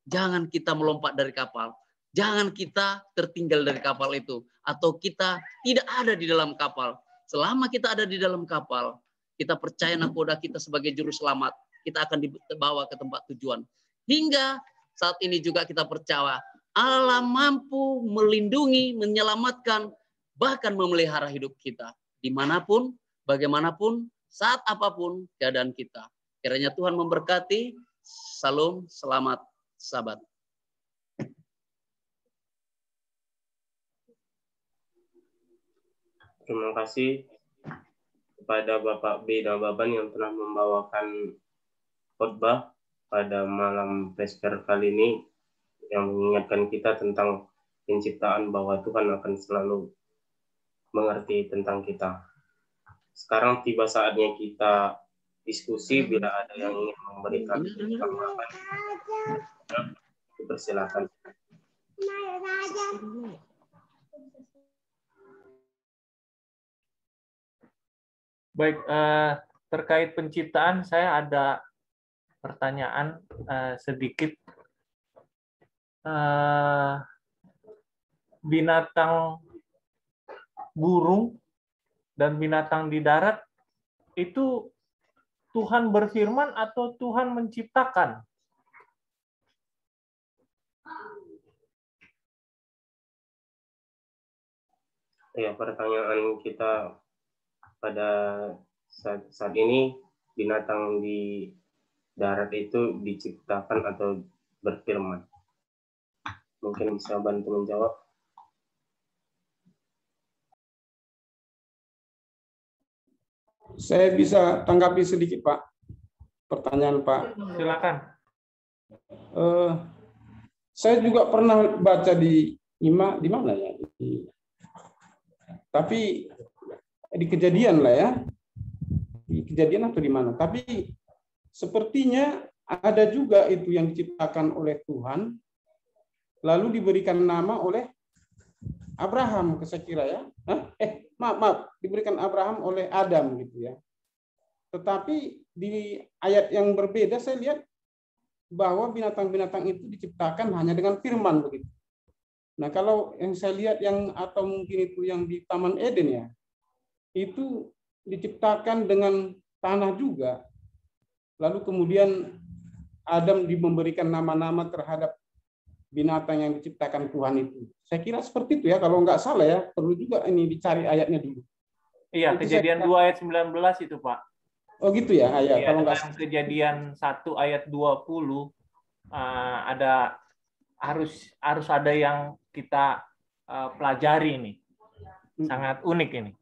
jangan kita melompat dari kapal. Jangan kita tertinggal dari kapal itu. Atau kita tidak ada di dalam kapal. Selama kita ada di dalam kapal, kita percaya nakoda kita sebagai juru selamat. Kita akan dibawa ke tempat tujuan. Hingga saat ini juga kita percaya Allah mampu melindungi, menyelamatkan, bahkan memelihara hidup kita. Dimanapun, bagaimanapun, saat apapun keadaan kita. Kiranya Tuhan memberkati. Salam, selamat, sahabat. Terima kasih kepada Bapak B dan Baban yang telah membawakan khotbah pada malam Vesper kali ini yang mengingatkan kita tentang penciptaan bahwa Tuhan akan selalu mengerti tentang kita. Sekarang tiba saatnya kita diskusi. Bila ada yang ingin memberikan tanggapan, dipersilakan. Baik, terkait penciptaan saya ada pertanyaan sedikit. Binatang burung dan binatang di darat itu Tuhan berfirman atau Tuhan menciptakan? Ya, pertanyaan kita pada saat ini, binatang di darat itu diciptakan atau berfirman? Mungkin bisa bantu menjawab. Saya bisa tanggapi sedikit, Pak. Pertanyaan Pak. Silakan. Saya juga pernah baca di mana ya? Tapi di Kejadian lah ya. Di Kejadian atau di mana? Tapi sepertinya ada juga itu yang diciptakan oleh Tuhan, lalu diberikan nama oleh Abraham, saya kira ya. Maaf, diberikan Abraham oleh Adam gitu ya. Tetapi di ayat yang berbeda saya lihat bahwa binatang-binatang itu diciptakan hanya dengan firman begitu. Nah, kalau yang saya lihat atau mungkin itu yang di Taman Eden ya, itu diciptakan dengan tanah juga. Lalu kemudian Adam memberikan nama-nama terhadap binatang yang diciptakan Tuhan itu. Saya kira seperti itu ya, kalau nggak salah ya, perlu juga ini dicari ayatnya dulu. Iya, itu Kejadian 2 ayat 19 itu, Pak. Oh gitu ya, ayat. Ya, kalau nggak salah. Kejadian 1 ayat 20 ada harus ada yang kita pelajari ini. Sangat unik ini.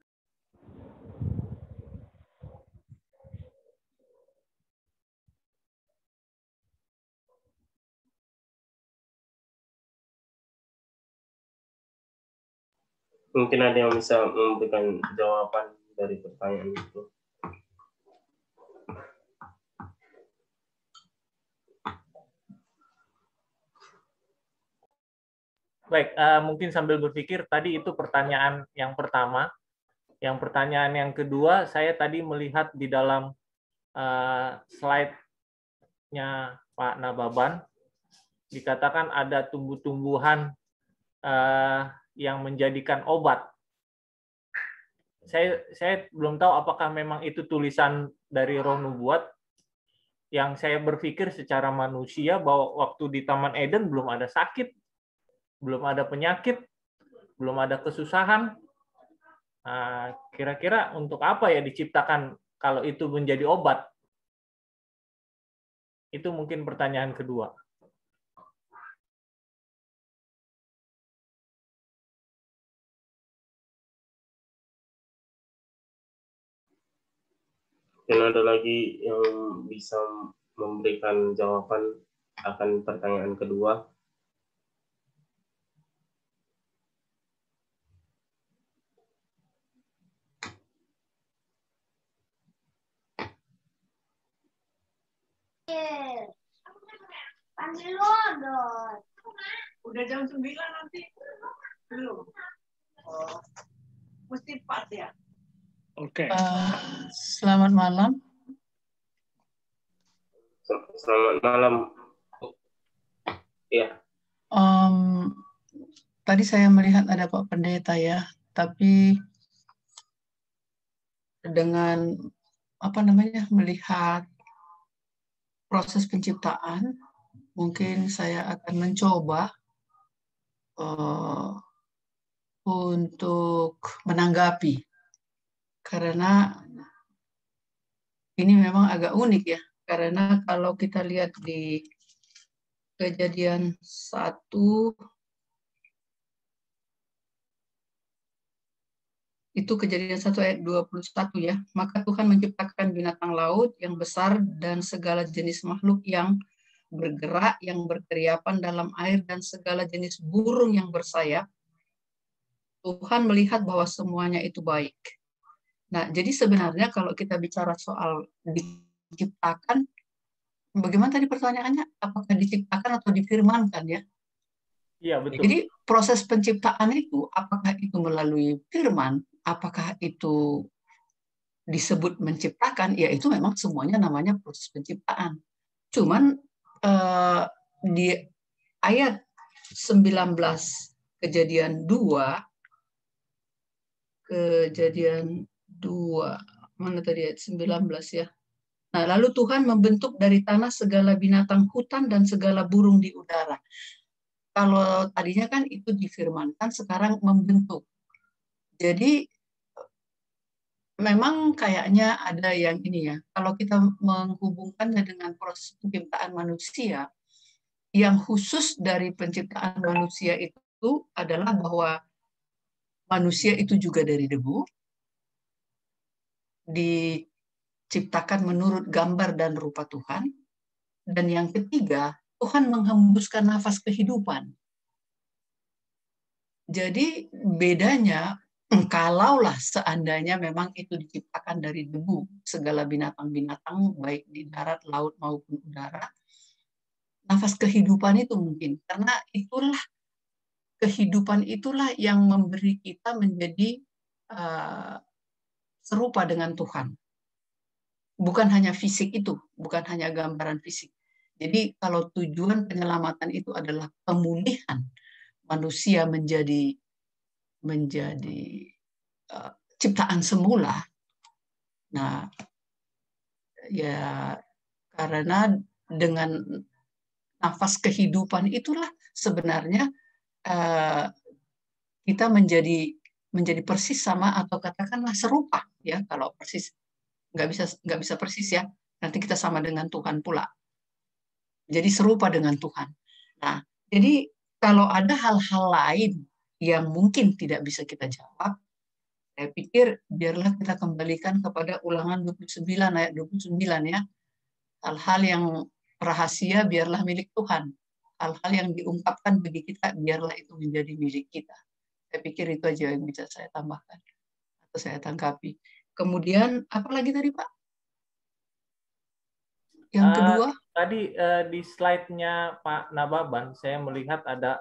Mungkin ada yang bisa memberikan jawaban dari pertanyaan itu. Baik, mungkin sambil berpikir, tadi itu pertanyaan yang pertama. Yang pertanyaan yang kedua, saya tadi melihat di dalam slide-nya Pak Nababan, dikatakan ada tumbuh-tumbuhan yang menjadikan obat. Saya belum tahu apakah memang itu tulisan dari Roh Nubuat. Yang saya berpikir secara manusia bahwa waktu di Taman Eden belum ada sakit, belum ada penyakit, belum ada kesusahan. Kira-kira untuk apa ya diciptakan kalau itu menjadi obat? Itu mungkin pertanyaan kedua. Mungkin ada lagi yang bisa memberikan jawaban akan pertanyaan kedua. Udah jam 9 nanti? Belum. Oh, mesti pas ya? Oke. Selamat malam. Selamat malam. Ya. Tadi saya melihat ada Pak Pendeta ya, tapi dengan melihat proses penciptaan, mungkin saya akan mencoba untuk menanggapi, karena ini memang agak unik ya, karena kalau kita lihat di Kejadian 1 itu Kejadian 1 ayat 21 ya, maka Tuhan menciptakan binatang laut yang besar dan segala jenis makhluk yang bergerak, yang berkeriapan dalam air, dan segala jenis burung yang bersayap. Tuhan melihat bahwa semuanya itu baik. Nah, jadi sebenarnya kalau kita bicara soal diciptakan, bagaimana tadi pertanyaannya? Apakah diciptakan atau difirmankan ya? Iya, betul. Jadi proses penciptaan itu, apakah itu melalui firman, apakah itu disebut menciptakan, ya itu memang semuanya namanya proses penciptaan. Cuman di ayat 19 Kejadian 2, mana tadi ayat 19 ya. Nah, lalu Tuhan membentuk dari tanah segala binatang hutan dan segala burung di udara. Kalau tadinya kan itu difirmankan, sekarang membentuk. Jadi memang kayaknya ada yang ini ya, kalau kita menghubungkannya dengan proses penciptaan manusia, yang khusus dari penciptaan manusia itu adalah bahwa manusia itu juga dari debu, diciptakan menurut gambar dan rupa Tuhan, dan yang ketiga, Tuhan menghembuskan nafas kehidupan. Jadi bedanya, kalaulah seandainya memang itu diciptakan dari debu, segala binatang-binatang, baik di darat, laut, maupun udara, nafas kehidupan itu mungkin. Karena itulah, kehidupan itulah yang memberi kita menjadi serupa dengan Tuhan. Bukan hanya fisik itu, bukan hanya gambaran fisik. Jadi kalau tujuan penyelamatan itu adalah pemulihan manusia menjadi ciptaan semula. Nah, ya karena dengan nafas kehidupan itulah sebenarnya kita menjadi persis sama, atau katakanlah serupa ya. Kalau persis nggak bisa persis ya, nanti kita sama dengan Tuhan pula. Jadi serupa dengan Tuhan. Nah, jadi kalau ada hal-hal lain yang mungkin tidak bisa kita jawab, saya pikir biarlah kita kembalikan kepada Ulangan 29 ayat 29 ya. Hal-hal yang rahasia biarlah milik Tuhan. Hal-hal yang diungkapkan bagi kita biarlah itu menjadi milik kita. Saya pikir itu aja yang bisa saya tambahkan atau saya tanggapi. Kemudian apa lagi tadi Pak? Yang kedua? Tadi di slide-nya Pak Nababan saya melihat ada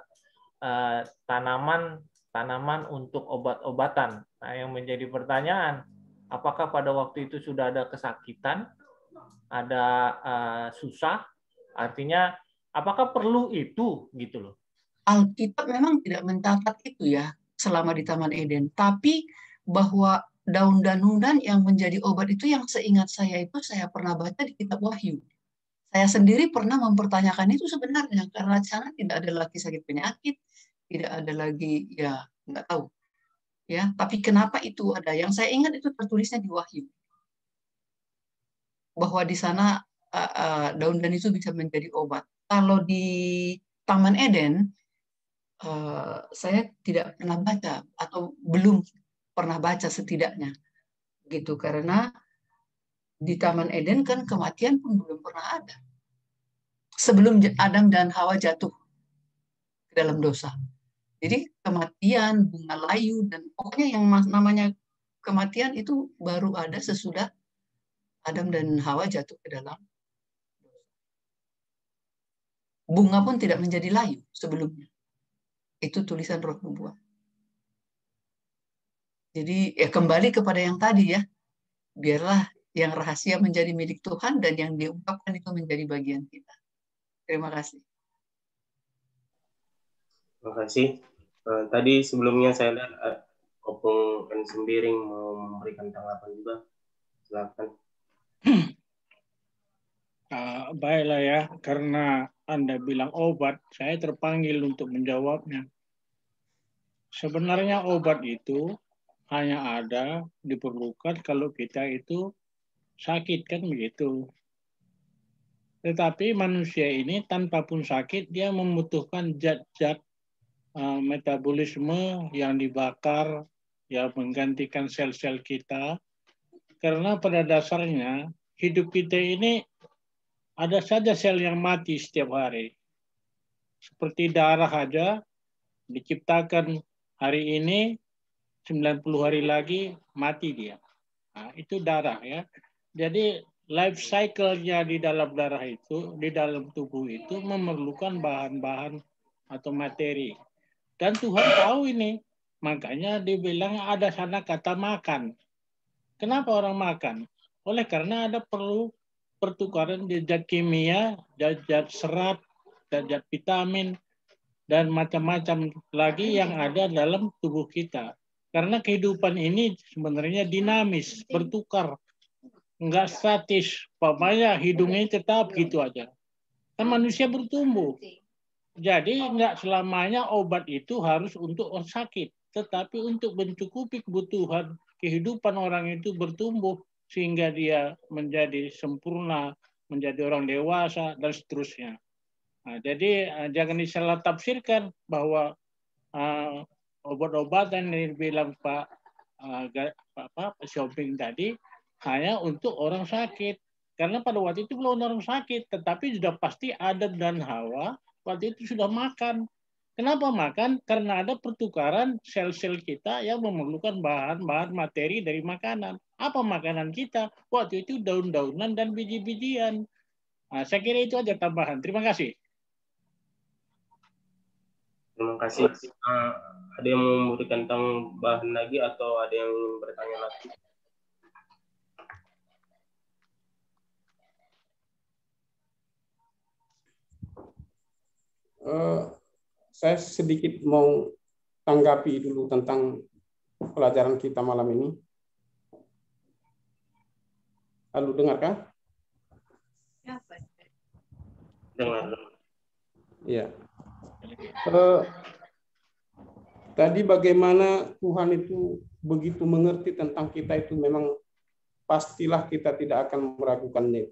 tanaman untuk obat-obatan. Nah, yang menjadi pertanyaan, apakah pada waktu itu sudah ada kesakitan, ada susah, artinya apakah perlu itu gitu loh? Alkitab memang tidak mencatat itu ya selama di Taman Eden, tapi bahwa daun-daunan yang menjadi obat itu yang seingat saya itu saya pernah baca di kitab Wahyu. Saya sendiri pernah mempertanyakan itu sebenarnya karena di sana tidak ada lagi sakit penyakit, tidak ada lagi ya nggak tahu ya. Tapi kenapa itu ada? Yang saya ingat itu tertulisnya di Wahyu bahwa di sana daun-daun itu bisa menjadi obat. Kalau di Taman Eden saya tidak pernah baca atau belum pernah baca setidaknya gitu karena di Taman Eden kan kematian pun belum pernah ada sebelum Adam dan Hawa jatuh ke dalam dosa. Jadi kematian, bunga layu dan pokoknya yang namanya kematian itu baru ada sesudah Adam dan Hawa jatuh ke dalam dosa. Bunga pun tidak menjadi layu sebelumnya. Itu tulisan Roh Nubuat. Jadi ya kembali kepada yang tadi ya, biarlah yang rahasia menjadi milik Tuhan dan yang diungkapkan itu menjadi bagian kita. Terima kasih. Terima kasih. Tadi sebelumnya saya lihat Opung dan Sembiring mau memberikan tanggapan juga. Silakan. Baiklah ya, karena Anda bilang obat, saya terpanggil untuk menjawabnya. Sebenarnya obat itu hanya ada diperlukan kalau kita itu sakit, kan begitu. Tetapi manusia ini tanpa pun sakit, dia membutuhkan zat-zat metabolisme yang dibakar, yang menggantikan sel-sel kita. Karena pada dasarnya, hidup kita ini ada saja sel yang mati setiap hari. Seperti darah aja, diciptakan hari ini, 90 hari lagi mati dia. Nah, itu darah ya. Jadi life cycle-nya di dalam darah itu, di dalam tubuh itu memerlukan bahan-bahan atau materi. Dan Tuhan tahu ini. Makanya dibilang ada sana kata makan. Kenapa orang makan? Oleh karena ada perlu pertukaran zat kimia, zat serat, zat vitamin, dan macam-macam lagi yang ada dalam tubuh kita. Karena kehidupan ini sebenarnya dinamis, bertukar, enggak statis. Pokoknya hidungnya tetap gitu aja. Kan manusia bertumbuh. Jadi enggak selamanya obat itu harus untuk orang sakit, tetapi untuk mencukupi kebutuhan kehidupan orang itu bertumbuh sehingga dia menjadi sempurna, menjadi orang dewasa dan seterusnya. Nah, jadi jangan disalah tafsirkan bahwa obat-obatan yang dibilang Pak Shopping tadi hanya untuk orang sakit. Karena pada waktu itu belum orang sakit, tetapi sudah pasti Adam dan Hawa waktu itu sudah makan. Kenapa makan? Karena ada pertukaran sel-sel kita yang memerlukan bahan-bahan materi dari makanan. Apa makanan kita? Waktu itu daun-daunan dan biji-bijian. Nah, saya kira itu aja tambahan. Terima kasih. Terima kasih. Ada yang mau memberikan tambahan lagi atau ada yang bertanya lagi? Saya sedikit mau tanggapi dulu tentang pelajaran kita malam ini. Halo, dengarkah? Dengar. Iya. Tadi bagaimana Tuhan itu begitu mengerti tentang kita itu memang pastilah kita tidak akan meragukannya.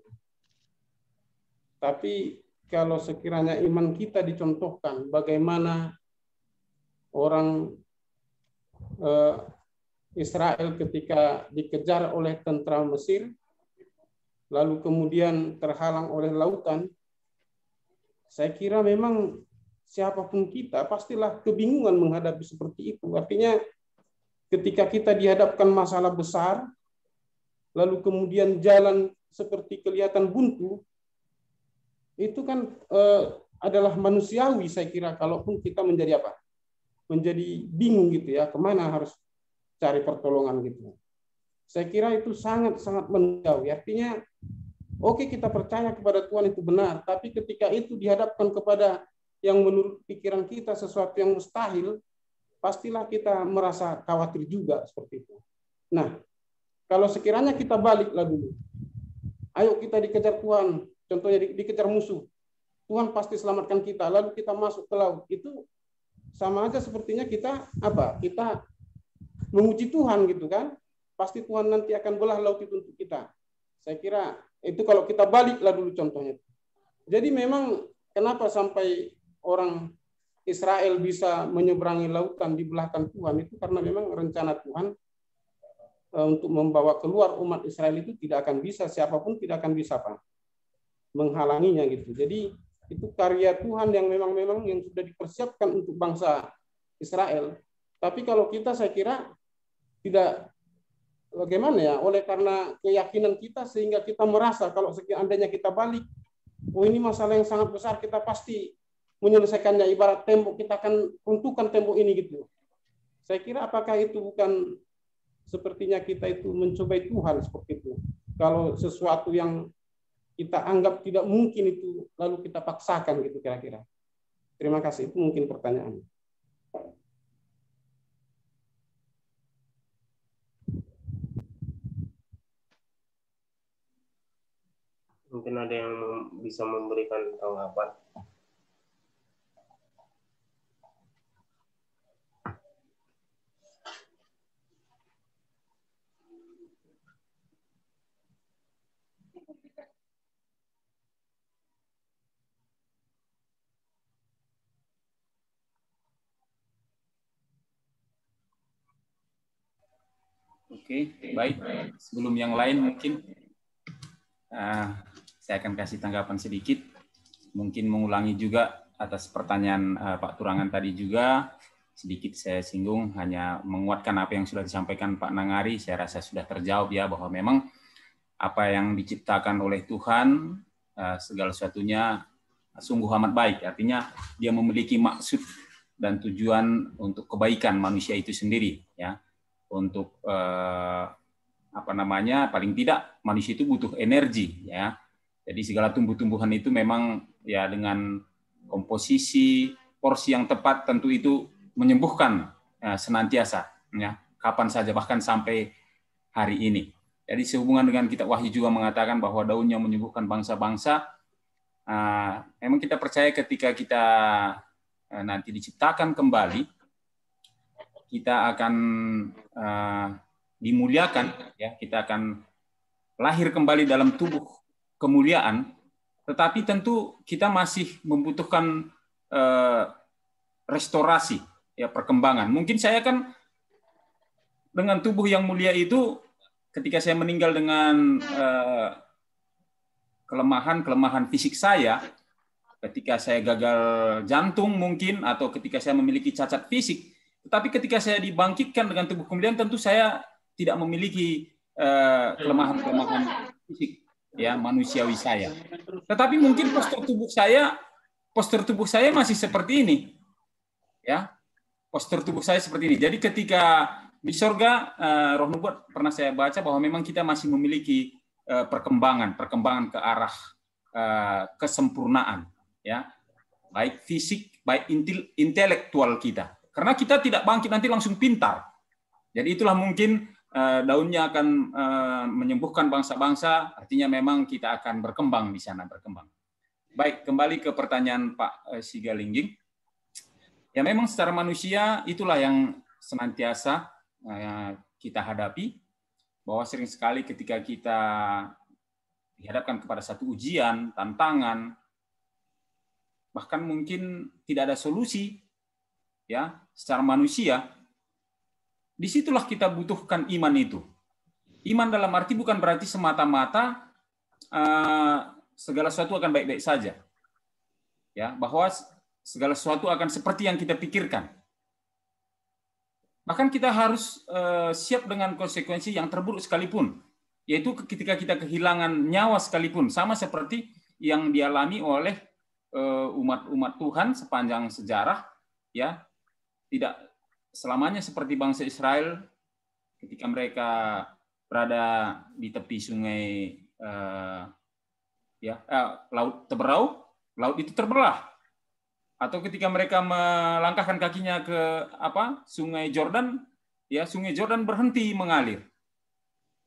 Tapi kalau sekiranya iman kita dicontohkan, bagaimana orang Israel ketika dikejar oleh tentara Mesir, lalu kemudian terhalang oleh lautan, saya kira memang siapapun kita pastilah kebingungan menghadapi seperti itu. Artinya ketika kita dihadapkan masalah besar, lalu kemudian jalan seperti kelihatan buntu, itu kan adalah manusiawi saya kira, kalaupun kita menjadi apa? Menjadi bingung gitu ya, kemana harus cari pertolongan gitu. Saya kira itu sangat-sangat manusiawi. Artinya, oke, kita percaya kepada Tuhan itu benar, tapi ketika itu dihadapkan kepada yang menurut pikiran kita sesuatu yang mustahil, pastilah kita merasa khawatir juga seperti itu. Nah, kalau sekiranya kita baliklah dulu, ayo kita dikejar Tuhan, contohnya dikejar musuh, Tuhan pasti selamatkan kita, lalu kita masuk ke laut, itu sama aja sepertinya kita apa? Kita menguji Tuhan gitu kan? Pasti Tuhan nanti akan belah laut itu untuk kita. Saya kira itu kalau kita baliklah dulu contohnya. Jadi memang kenapa sampai orang Israel bisa menyeberangi lautan dibelahkan Tuhan, itu karena memang rencana Tuhan untuk membawa keluar umat Israel itu tidak akan bisa, siapapun tidak akan bisa apa? Menghalanginya gitu. Jadi itu karya Tuhan yang memang yang sudah dipersiapkan untuk bangsa Israel. Tapi kalau kita saya kira tidak, bagaimana ya, oleh karena keyakinan kita sehingga kita merasa kalau seandainya kita balik, oh ini masalah yang sangat besar, kita pasti menyelesaikannya, ibarat tembok, kita akan runtuhkan tembok ini gitu. Saya kira apakah itu bukan sepertinya kita itu mencobai Tuhan seperti itu. Kalau sesuatu yang kita anggap tidak mungkin itu lalu kita paksakan gitu kira-kira. Terima kasih, itu mungkin pertanyaan. Mungkin ada yang bisa memberikan tanggapan. Oke, baik. Sebelum yang lain mungkin saya akan kasih tanggapan sedikit. Mungkin mengulangi juga atas pertanyaan Pak Turangan tadi juga. Sedikit saya singgung, hanya menguatkan apa yang sudah disampaikan Pak Nangari. Saya rasa sudah terjawab ya, bahwa memang apa yang diciptakan oleh Tuhan, segala sesuatunya sungguh amat baik. Artinya dia memiliki maksud dan tujuan untuk kebaikan manusia itu sendiri, ya. Untuk paling tidak manusia itu butuh energi, ya. Jadi segala tumbuh-tumbuhan itu memang ya dengan komposisi porsi yang tepat tentu itu menyembuhkan senantiasa, ya, kapan saja, bahkan sampai hari ini. Jadi sehubungan dengan kitab Wahyu juga mengatakan bahwa daunnya menyembuhkan bangsa-bangsa. Memang kita percaya ketika kita nanti diciptakan kembali, kita akan dimuliakan, ya, kita akan lahir kembali dalam tubuh kemuliaan, tetapi tentu kita masih membutuhkan restorasi, ya, perkembangan. Mungkin saya kan dengan tubuh yang mulia itu, ketika saya meninggal dengan kelemahan fisik saya, ketika saya gagal jantung mungkin, atau ketika saya memiliki cacat fisik, tetapi ketika saya dibangkitkan dengan tubuh kemuliaan, tentu saya tidak memiliki kelemahan fisik, ya, manusiawi saya. Tetapi mungkin postur tubuh saya masih seperti ini, ya, postur tubuh saya seperti ini. Jadi ketika di surga, Roh Nubuat pernah saya baca bahwa memang kita masih memiliki perkembangan ke arah kesempurnaan, ya, baik fisik, baik intelektual kita. Karena kita tidak bangkit nanti langsung pintar. Jadi itulah mungkin daunnya akan menyembuhkan bangsa-bangsa, artinya memang kita akan berkembang di sana, berkembang. Baik, kembali ke pertanyaan Pak Sigalingging. Ya memang secara manusia itulah yang senantiasa kita hadapi, bahwa sering sekali ketika kita dihadapkan kepada satu ujian, tantangan, bahkan mungkin tidak ada solusi, ya, secara manusia, disitulah kita butuhkan iman itu. Iman dalam arti bukan berarti semata-mata segala sesuatu akan baik-baik saja, ya, bahwa segala sesuatu akan seperti yang kita pikirkan. Bahkan kita harus siap dengan konsekuensi yang terburuk sekalipun, yaitu ketika kita kehilangan nyawa sekalipun, sama seperti yang dialami oleh umat-umat Tuhan sepanjang sejarah, ya. Tidak selamanya seperti bangsa Israel ketika mereka berada di tepi sungai laut Teberau, laut itu terbelah. Atau ketika mereka melangkahkan kakinya ke Sungai Jordan, ya Sungai Jordan berhenti mengalir.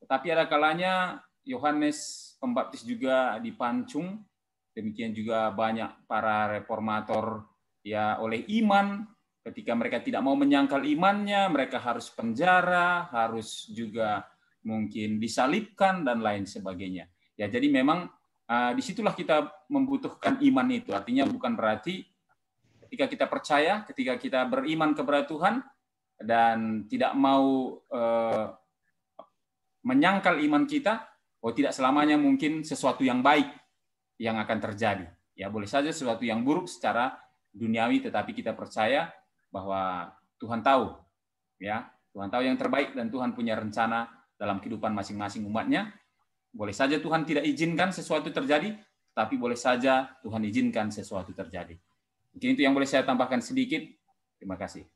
Tetapi ada kalanya Yohanes Pembaptis juga dipancung, demikian juga banyak para reformator ya oleh iman. Ketika mereka tidak mau menyangkal imannya, mereka harus penjara, harus juga mungkin disalibkan dan lain sebagainya. Ya, jadi memang disitulah kita membutuhkan iman itu. Artinya bukan berarti ketika kita percaya, ketika kita beriman kepada Tuhan dan tidak mau menyangkal iman kita, tidak selamanya mungkin sesuatu yang baik yang akan terjadi. Ya, boleh saja sesuatu yang buruk secara duniawi, tetapi kita percaya bahwa Tuhan tahu, ya, Tuhan tahu yang terbaik dan Tuhan punya rencana dalam kehidupan masing-masing umatnya. Boleh saja Tuhan tidak izinkan sesuatu terjadi, tapi boleh saja Tuhan izinkan sesuatu terjadi. Mungkin itu yang boleh saya tambahkan sedikit. Terima kasih.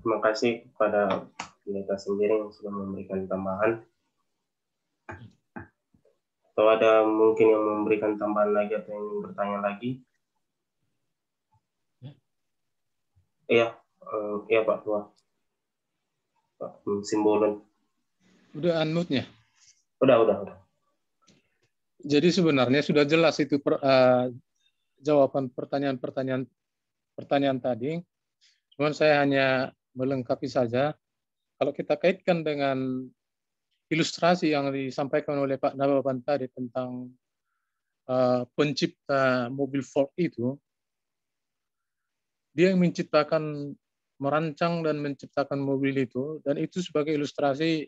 Terima kasih kepada Pendeta sendiri yang sudah memberikan tambahan. Atau ada mungkin yang memberikan tambahan lagi atau yang ingin bertanya lagi? Iya, Pak Tua. Pak Simbolon. Udah unmute-nya? Udah. Jadi sebenarnya sudah jelas itu jawaban pertanyaan tadi. Cuman saya hanya melengkapi saja. Kalau kita kaitkan dengan ilustrasi yang disampaikan oleh Pak Nababan tadi tentang pencipta mobil Ford itu, dia yang merancang dan menciptakan mobil itu, dan itu sebagai ilustrasi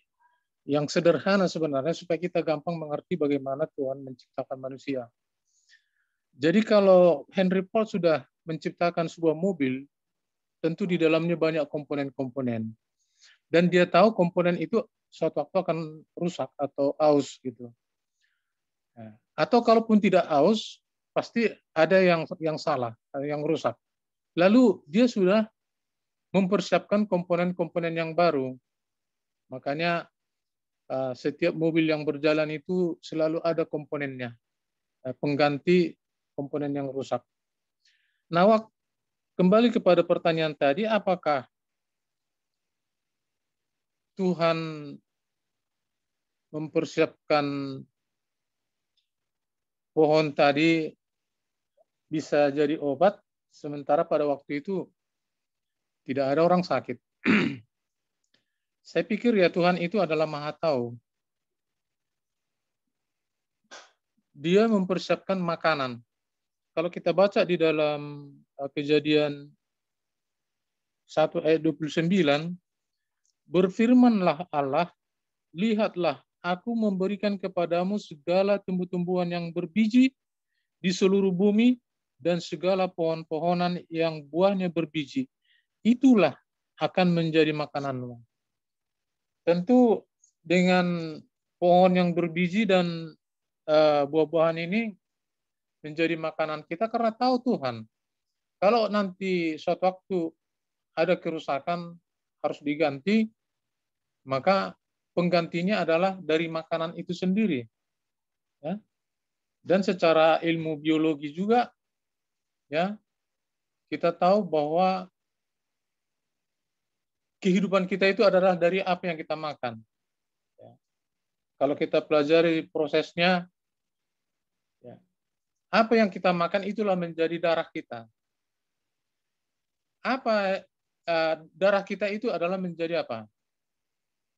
yang sederhana sebenarnya supaya kita gampang mengerti bagaimana Tuhan menciptakan manusia. Jadi kalau Henry Ford sudah menciptakan sebuah mobil, tentu di dalamnya banyak komponen-komponen. Dan dia tahu komponen itu suatu waktu akan rusak atau aus gitu. Atau kalaupun tidak aus, pasti ada yang salah, yang rusak. Lalu dia sudah mempersiapkan komponen-komponen yang baru. Makanya setiap mobil yang berjalan itu selalu ada komponennya, pengganti komponen yang rusak. Nah, kembali kepada pertanyaan tadi, apakah Tuhan mempersiapkan pohon tadi bisa jadi obat, sementara pada waktu itu tidak ada orang sakit? Saya pikir ya Tuhan itu adalah Maha Tahu. Dia mempersiapkan makanan. Kalau kita baca di dalam Kejadian 1 ayat 29, berfirmanlah Allah, lihatlah aku memberikan kepadamu segala tumbuh-tumbuhan yang berbiji di seluruh bumi dan segala pohon-pohonan yang buahnya berbiji. Itulah akan menjadi makananmu. Tentu dengan pohon yang berbiji dan buah-buahan ini menjadi makanan kita karena tahu Tuhan. Kalau nanti suatu waktu ada kerusakan harus diganti, maka penggantinya adalah dari makanan itu sendiri. Ya. Dan secara ilmu biologi juga, ya, kita tahu bahwa kehidupan kita itu adalah dari apa yang kita makan. Ya. Kalau kita pelajari prosesnya, ya, apa yang kita makan itulah menjadi darah kita. Apa darah kita itu adalah menjadi apa?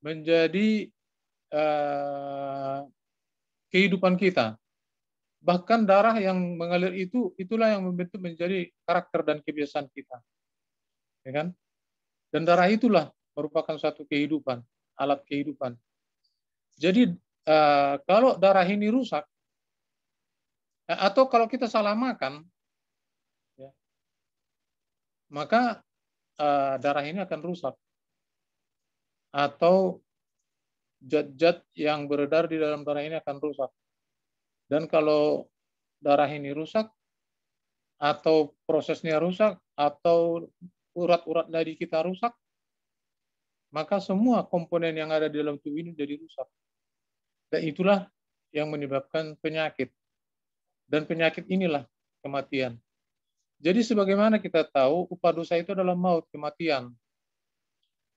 Menjadi kehidupan kita. Bahkan darah yang mengalir itu, itulah yang membentuk menjadi karakter dan kebiasaan kita. Ya kan? Dan darah itulah merupakan satu kehidupan, alat kehidupan. Jadi kalau darah ini rusak, Atau kalau kita salah makan, ya, maka darah ini akan rusak. Atau zat-zat yang beredar di dalam darah ini akan rusak. Dan kalau darah ini rusak, atau prosesnya rusak, atau urat-urat nadi kita rusak, maka semua komponen yang ada di dalam tubuh ini jadi rusak. Dan itulah yang menyebabkan penyakit. Dan penyakit inilah kematian. Jadi sebagaimana kita tahu, upah dosa itu adalah maut, kematian.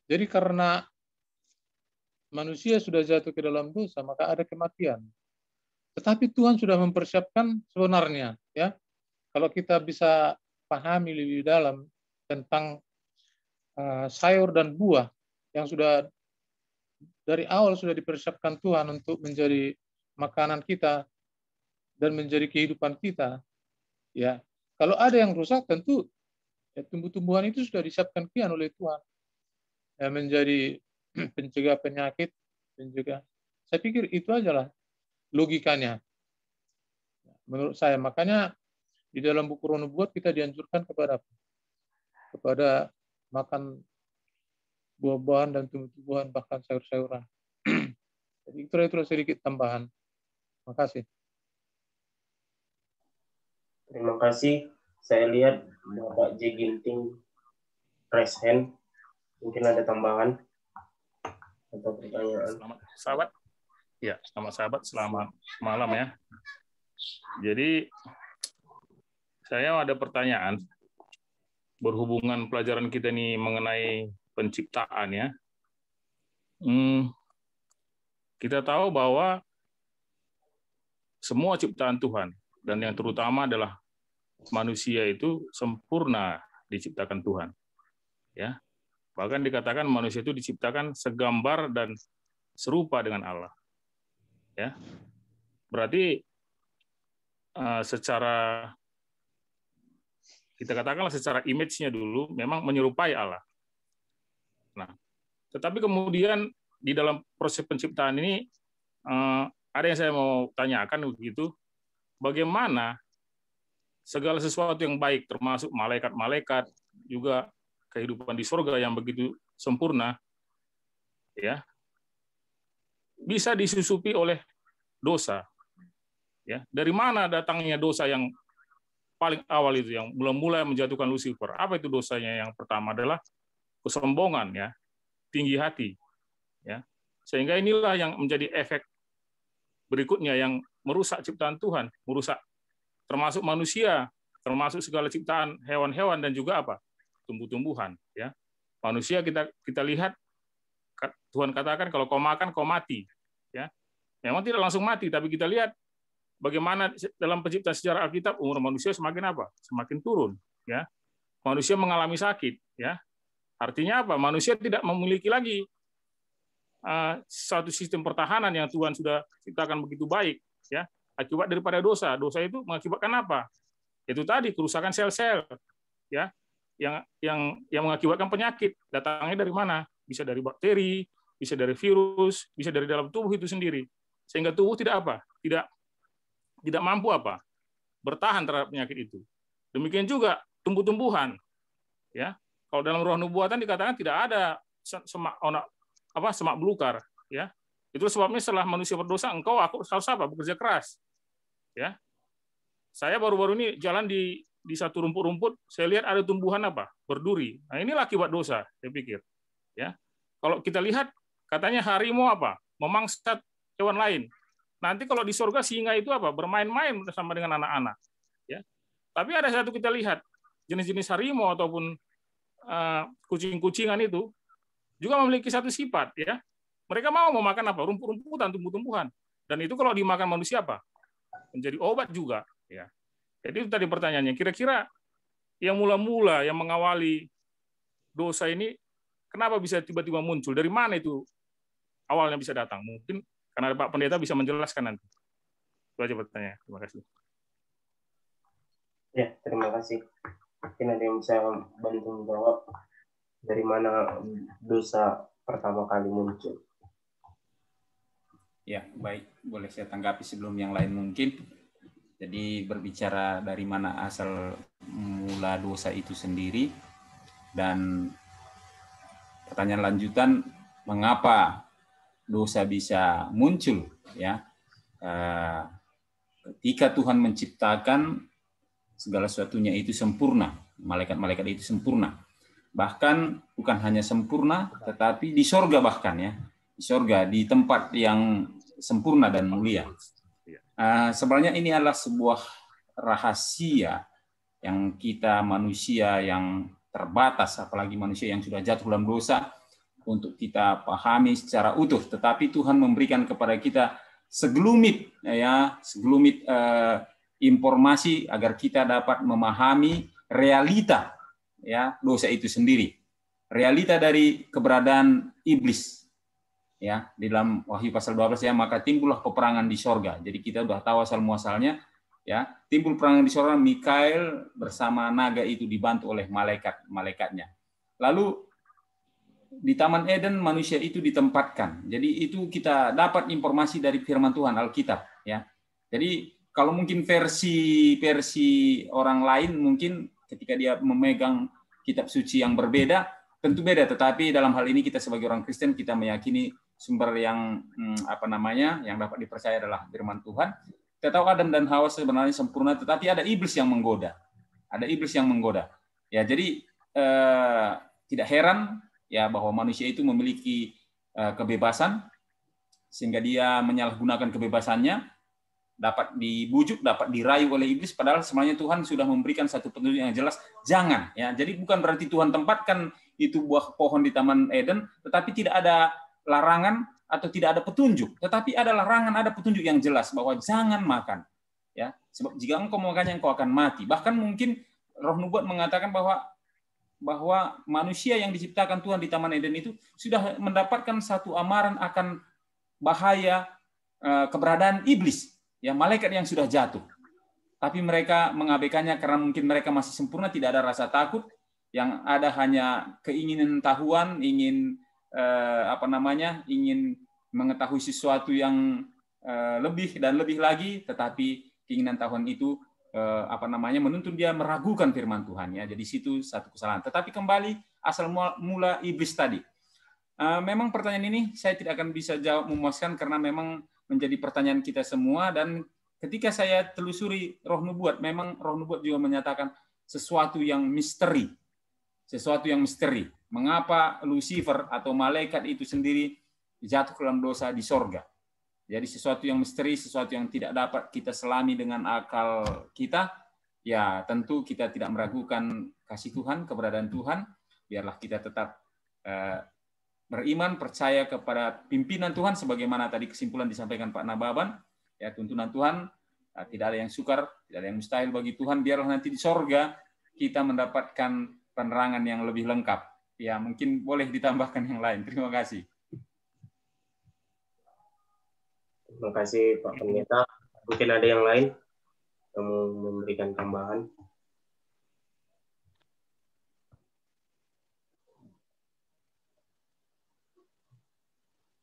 Jadi karena manusia sudah jatuh ke dalam dosa, maka ada kematian. Tetapi Tuhan sudah mempersiapkan sebenarnya, ya. Kalau kita bisa pahami lebih dalam tentang sayur dan buah yang sudah dari awal sudah dipersiapkan Tuhan untuk menjadi makanan kita dan menjadi kehidupan kita, ya. Kalau ada yang rusak, tentu ya, tumbuh-tumbuhan itu sudah disiapkan kian oleh Tuhan, ya, menjadi pencegah penyakit, pencegah. Saya pikir itu ajalah logikanya, menurut saya. Makanya di dalam buku Roh Nubuat kita dianjurkan kepada makan buah-buahan dan tumbuh-tumbuhan, bahkan sayur-sayuran. Jadi itu sedikit tambahan. Terima kasih. Terima kasih. Saya lihat Bapak J. Ginting raise hand. Mungkin ada tambahan atau pertanyaan. Selamat sahabat. Ya, selamat malam ya. Jadi saya ada pertanyaan berhubungan pelajaran kita ini mengenai penciptaan ya. Kita tahu bahwa semua ciptaan Tuhan, dan yang terutama adalah manusia itu sempurna diciptakan Tuhan. Ya. Bahkan dikatakan manusia itu diciptakan segambar dan serupa dengan Allah. Ya. Berarti secara kita katakanlah secara image-nya dulu memang menyerupai Allah. Nah, tetapi kemudian di dalam proses penciptaan ini ada yang saya mau tanyakan begitu, bagaimana segala sesuatu yang baik, termasuk malaikat-malaikat, juga kehidupan di surga yang begitu sempurna, ya, bisa disusupi oleh dosa. Ya, dari mana datangnya dosa yang paling awal itu, yang mulai menjatuhkan Lucifer? Apa itu dosanya? Yang pertama adalah kesombongan, ya, tinggi hati, ya, sehingga inilah yang menjadi efek berikutnya yang merusak ciptaan Tuhan, merusak termasuk manusia, termasuk segala ciptaan hewan-hewan dan juga apa? Tumbuh-tumbuhan, ya. Manusia kita lihat Tuhan katakan kalau kau makan kau mati, ya. Memang tidak langsung mati, tapi kita lihat bagaimana dalam penciptaan sejarah Alkitab umur manusia semakin apa? Semakin turun, ya. Manusia mengalami sakit, ya. Artinya apa? Manusia tidak memiliki lagi satu sistem pertahanan yang Tuhan sudah ciptakan begitu baik, ya. Akibat daripada dosa. Dosa itu mengakibatkan apa? Itu tadi kerusakan sel-sel, ya, yang mengakibatkan penyakit. Datangnya dari mana? Bisa dari bakteri, bisa dari virus, bisa dari dalam tubuh itu sendiri. Sehingga tubuh tidak apa? Tidak mampu apa? Bertahan terhadap penyakit itu. Demikian juga tumbuh-tumbuhan, ya. Kalau dalam Roh Nubuatan dikatakan tidak ada semak belukar, ya. Itu sebabnya setelah manusia berdosa, aku harus apa? Bekerja keras, ya. Saya baru-baru ini jalan di satu rumput-rumput, saya lihat ada tumbuhan apa? Berduri. Nah, inilah akibat dosa, saya pikir, ya. Kalau kita lihat katanya harimau apa? Memangsat hewan lain. Nanti kalau di surga singa itu apa? Bermain-main bersama dengan anak-anak, ya. Tapi ada satu kita lihat jenis-jenis harimau ataupun kucing-kucingan itu juga memiliki satu sifat, ya. Mereka mau memakan apa? Rumput-rumputan, tumbuh-tumbuhan. Dan itu kalau dimakan manusia apa? Menjadi obat juga, ya. Jadi itu tadi pertanyaannya. Kira-kira yang mula-mula yang mengawali dosa ini kenapa bisa tiba-tiba muncul? Dari mana itu awalnya bisa datang? Mungkin karena Pak Pendeta bisa menjelaskan nanti. Itu aja pertanyaannya. Terima kasih. Ya, terima kasih. Mungkin ada yang bisa bantu menjawab dari mana dosa pertama kali muncul. Ya, baik. Boleh saya tanggapi sebelum yang lain mungkin. Jadi berbicara dari mana asal mula dosa itu sendiri, dan pertanyaan lanjutan, mengapa dosa bisa muncul, ya? Ketika Tuhan menciptakan segala sesuatunya itu sempurna, malaikat-malaikat itu sempurna. Bahkan bukan hanya sempurna, tetapi di sorga bahkan, ya, di sorga, di tempat yang sempurna dan mulia. Sebenarnya ini adalah sebuah rahasia yang kita manusia yang terbatas, apalagi manusia yang sudah jatuh dalam dosa, untuk kita pahami secara utuh. Tetapi Tuhan memberikan kepada kita segelumit, ya, segelumit informasi agar kita dapat memahami realita, ya, dosa itu sendiri, realita dari keberadaan iblis. Ya, di dalam Wahyu pasal 12, ya, maka timbullah peperangan di sorga. Jadi kita sudah tahu asal muasalnya, ya, timbul peperangan di sorga. Mikael bersama naga itu dibantu oleh malaikatnya. Lalu di Taman Eden manusia itu ditempatkan. Jadi itu kita dapat informasi dari firman Tuhan, Alkitab, ya. Jadi kalau mungkin versi orang lain, mungkin ketika dia memegang kitab suci yang berbeda, tentu beda. Tetapi dalam hal ini kita sebagai orang Kristen, kita meyakini sumber yang yang dapat dipercaya adalah firman Tuhan. Kita tahu Adam dan Hawa sebenarnya sempurna, tetapi ada iblis yang menggoda. Ada iblis yang menggoda. Ya, jadi tidak heran, ya, bahwa manusia itu memiliki kebebasan, sehingga dia menyalahgunakan kebebasannya, dapat dibujuk, dapat dirayu oleh iblis, padahal sebenarnya Tuhan sudah memberikan satu petunjuk yang jelas, jangan, ya. Jadi bukan berarti Tuhan tempatkan itu buah pohon di Taman Eden, tetapi tidak ada larangan atau tidak ada petunjuk, tetapi ada larangan, ada petunjuk yang jelas bahwa jangan makan, ya. Sebab jika engkau makannya engkau akan mati. Bahkan mungkin Roh Nubuat mengatakan bahwa manusia yang diciptakan Tuhan di Taman Eden itu sudah mendapatkan satu amaran akan bahaya keberadaan iblis, ya, malaikat yang sudah jatuh. Tapi mereka mengabaikannya karena mungkin mereka masih sempurna, tidak ada rasa takut, yang ada hanya keinginan tahuan, ingin ingin mengetahui sesuatu yang lebih dan lebih lagi, tetapi keinginan tahuan itu menuntun dia meragukan firman Tuhan, ya. Jadi situ satu kesalahan. Tetapi kembali asal mula iblis tadi. Memang pertanyaan ini saya tidak akan bisa jawab memuaskan karena memang menjadi pertanyaan kita semua, dan ketika saya telusuri Roh Nubuat, memang Roh Nubuat juga menyatakan sesuatu yang misteri. Sesuatu yang misteri. Mengapa Lucifer atau malaikat itu sendiri jatuh ke dalam dosa di sorga. Jadi sesuatu yang misteri, sesuatu yang tidak dapat kita selami dengan akal kita, ya tentu kita tidak meragukan kasih Tuhan, keberadaan Tuhan. Biarlah kita tetap beriman, percaya kepada pimpinan Tuhan, sebagaimana tadi kesimpulan disampaikan Pak Nababan, ya, tuntunan Tuhan, tidak ada yang sukar, tidak ada yang mustahil bagi Tuhan. Biarlah nanti di sorga kita mendapatkan penerangan yang lebih lengkap. Ya, mungkin boleh ditambahkan yang lain. Terima kasih. Terima kasih Pak Pendeta. Mungkin ada yang lain yang mau memberikan tambahan.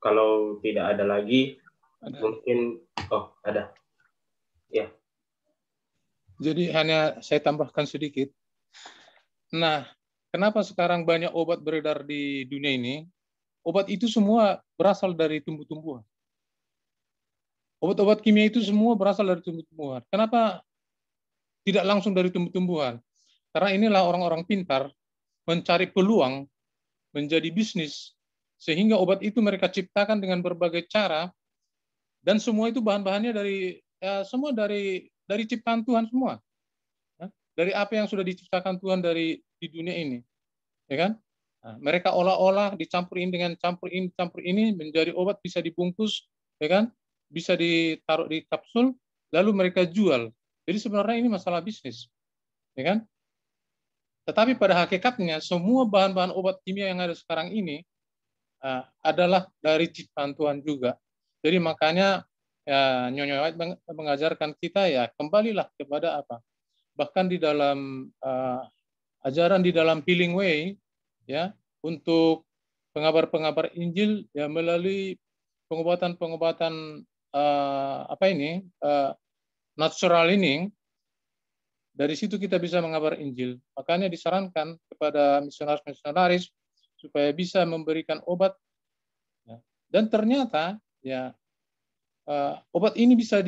Kalau tidak ada lagi, mungkin ada. Ya. Jadi hanya saya tambahkan sedikit. Nah, kenapa sekarang banyak obat beredar di dunia ini? Obat itu semua berasal dari tumbuh-tumbuhan. Obat-obat kimia itu semua berasal dari tumbuh-tumbuhan. Kenapa tidak langsung dari tumbuh-tumbuhan? Karena inilah orang-orang pintar mencari peluang menjadi bisnis, sehingga obat itu mereka ciptakan dengan berbagai cara, dan semua itu bahan-bahannya semua dari ciptaan Tuhan semua. Dari apa yang sudah diciptakan Tuhan di dunia ini, ya kan? Nah, mereka olah-olah, dicampur ini dengan campur ini menjadi obat, bisa dibungkus, ya kan? Bisa ditaruh di kapsul, lalu mereka jual. Jadi sebenarnya ini masalah bisnis, ya kan? Tetapi pada hakikatnya semua bahan-bahan obat kimia yang ada sekarang ini adalah dari ciptaan Tuhan juga. Jadi makanya ya, Nyonya White mengajarkan kita, ya, kembalilah kepada apa? Bahkan di dalam ajaran di dalam Healing Way, ya, untuk pengabar-pengabar Injil, ya, melalui pengobatan natural ini, dari situ kita bisa mengabar Injil. Makanya disarankan kepada misionaris-misionaris supaya bisa memberikan obat. Dan ternyata ya obat ini bisa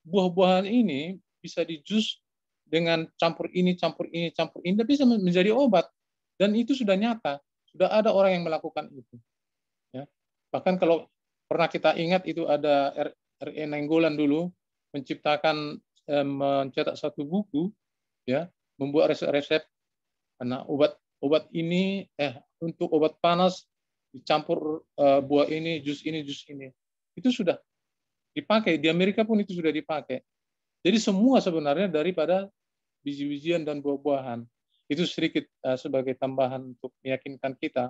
buah-buahan ini bisa dijus dengan campur ini, bisa menjadi obat. Dan itu sudah nyata, sudah ada orang yang melakukan itu. Ya. Bahkan kalau pernah kita ingat itu ada R.E. Nainggolan dulu mencetak satu buku, ya, membuat resep karena obat ini untuk obat panas dicampur buah ini, jus ini. Itu sudah dipakai di Amerika pun, itu sudah dipakai. Jadi semua sebenarnya daripada biji-bijian dan buah-buahan. Itu sedikit sebagai tambahan untuk meyakinkan kita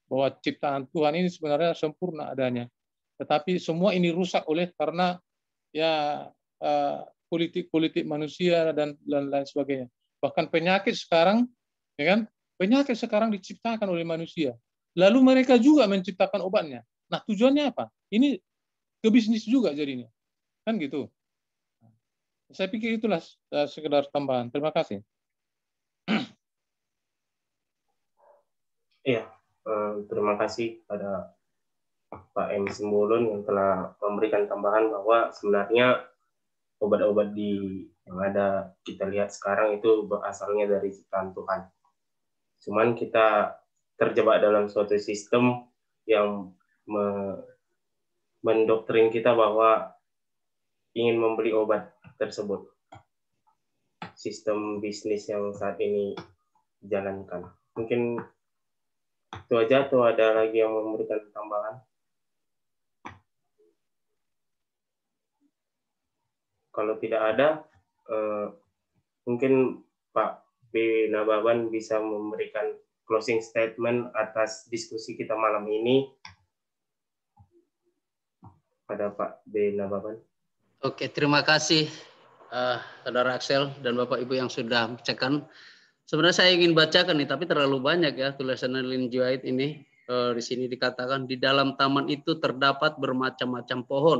bahwa ciptaan Tuhan ini sebenarnya sempurna adanya. Tetapi semua ini rusak karena ya politik manusia dan lain sebagainya. Bahkan penyakit sekarang, ya kan? Penyakit sekarang diciptakan oleh manusia. Lalu mereka juga menciptakan obatnya. Nah, tujuannya apa? Ini ke bisnis juga jadinya. Kan gitu. Saya pikir itulah sekedar tambahan. Terima kasih. Iya, terima kasih pada Pak M. Simbolon yang telah memberikan tambahan bahwa sebenarnya obat-obat yang ada kita lihat sekarang itu berasalnya dari ciptaan Tuhan. Cuman kita terjebak dalam suatu sistem yang mendoktrin kita bahwa ingin membeli obat tersebut. Sistem bisnis yang saat ini dijalankan. Mungkin itu aja, atau ada lagi yang memberikan tambahan? Kalau tidak ada, mungkin Pak B. Nababan bisa memberikan closing statement atas diskusi kita malam ini. Pada Pak B. Nababan. Oke, terima kasih Saudara Axel dan Bapak Ibu yang sudah membacakan. Sebenarnya saya ingin bacakan nih, tapi terlalu banyak ya tulisan Ellen G. White ini. Di sini dikatakan di dalam taman itu terdapat bermacam-macam pohon.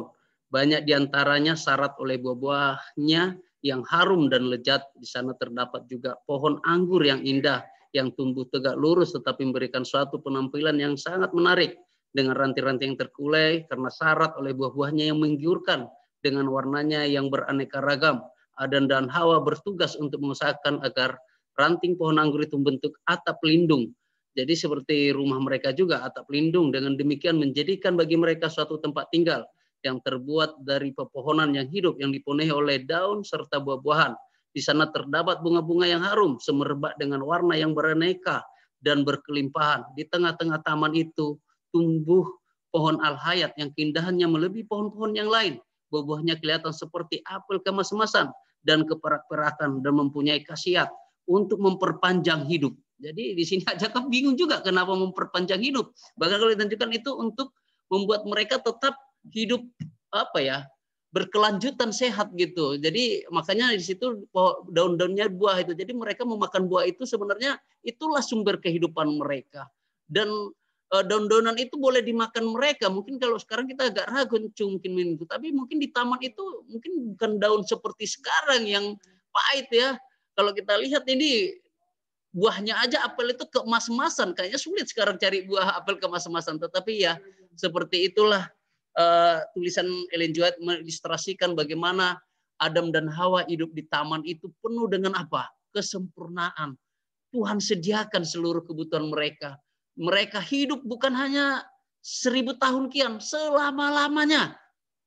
Banyak diantaranya syarat oleh buah-buahnya yang harum dan lezat. Di sana terdapat juga pohon anggur yang indah, yang tumbuh tegak lurus tetapi memberikan suatu penampilan yang sangat menarik. Dengan ranting-ranting yang terkulai karena syarat oleh buah-buahnya yang menggiurkan. Dengan warnanya yang beraneka ragam. Adam dan Hawa bertugas untuk mengusahakan agar ranting pohon anggur itu membentuk atap pelindung. Jadi seperti rumah mereka juga atap pelindung. Dengan demikian menjadikan bagi mereka suatu tempat tinggal yang terbuat dari pepohonan yang hidup yang dipenuhi oleh daun serta buah-buahan. Di sana terdapat bunga-bunga yang harum, semerbak dengan warna yang beraneka dan berkelimpahan. Di tengah-tengah taman itu tumbuh pohon al-hayat yang keindahannya melebihi pohon-pohon yang lain. Buah-buahnya kelihatan seperti apel kemas-kemasan dan keperak-perakan dan mempunyai khasiat untuk memperpanjang hidup. Jadi di sini Jacob bingung juga kenapa memperpanjang hidup. Bahkan kalau ditunjukkan itu untuk membuat mereka tetap hidup berkelanjutan sehat gitu. Jadi makanya di situ daun-daunnya buah itu. Jadi mereka memakan buah itu sebenarnya itulah sumber kehidupan mereka. Dan daun-daunan itu boleh dimakan mereka. Mungkin kalau sekarang kita agak ragu mungkin itu, tapi mungkin di taman itu mungkin bukan daun seperti sekarang yang pahit ya. Kalau kita lihat ini buahnya aja apel itu kemas-masan, kayaknya sulit sekarang cari buah apel kemas-masan. Tetapi ya seperti itulah tulisan Ellen G. White mengilustrasikan bagaimana Adam dan Hawa hidup di taman itu penuh dengan apa? Kesempurnaan. Tuhan sediakan seluruh kebutuhan mereka. Mereka hidup bukan hanya 1000 tahun kian, selama-lamanya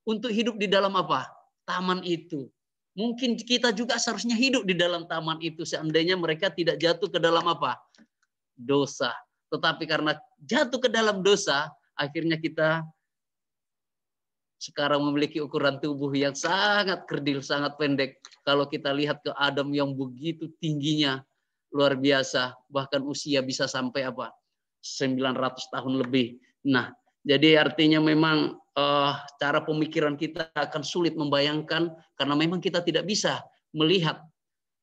untuk hidup di dalam apa? Taman itu. Mungkin kita juga seharusnya hidup di dalam taman itu seandainya mereka tidak jatuh ke dalam apa? Dosa. Tetapi karena jatuh ke dalam dosa, akhirnya kita sekarang memiliki ukuran tubuh yang sangat kerdil, sangat pendek. Kalau kita lihat ke Adam yang begitu tingginya, luar biasa. Bahkan usia bisa sampai apa? 900 tahun lebih. Nah, jadi artinya memang cara pemikiran kita akan sulit membayangkan karena memang kita tidak bisa melihat,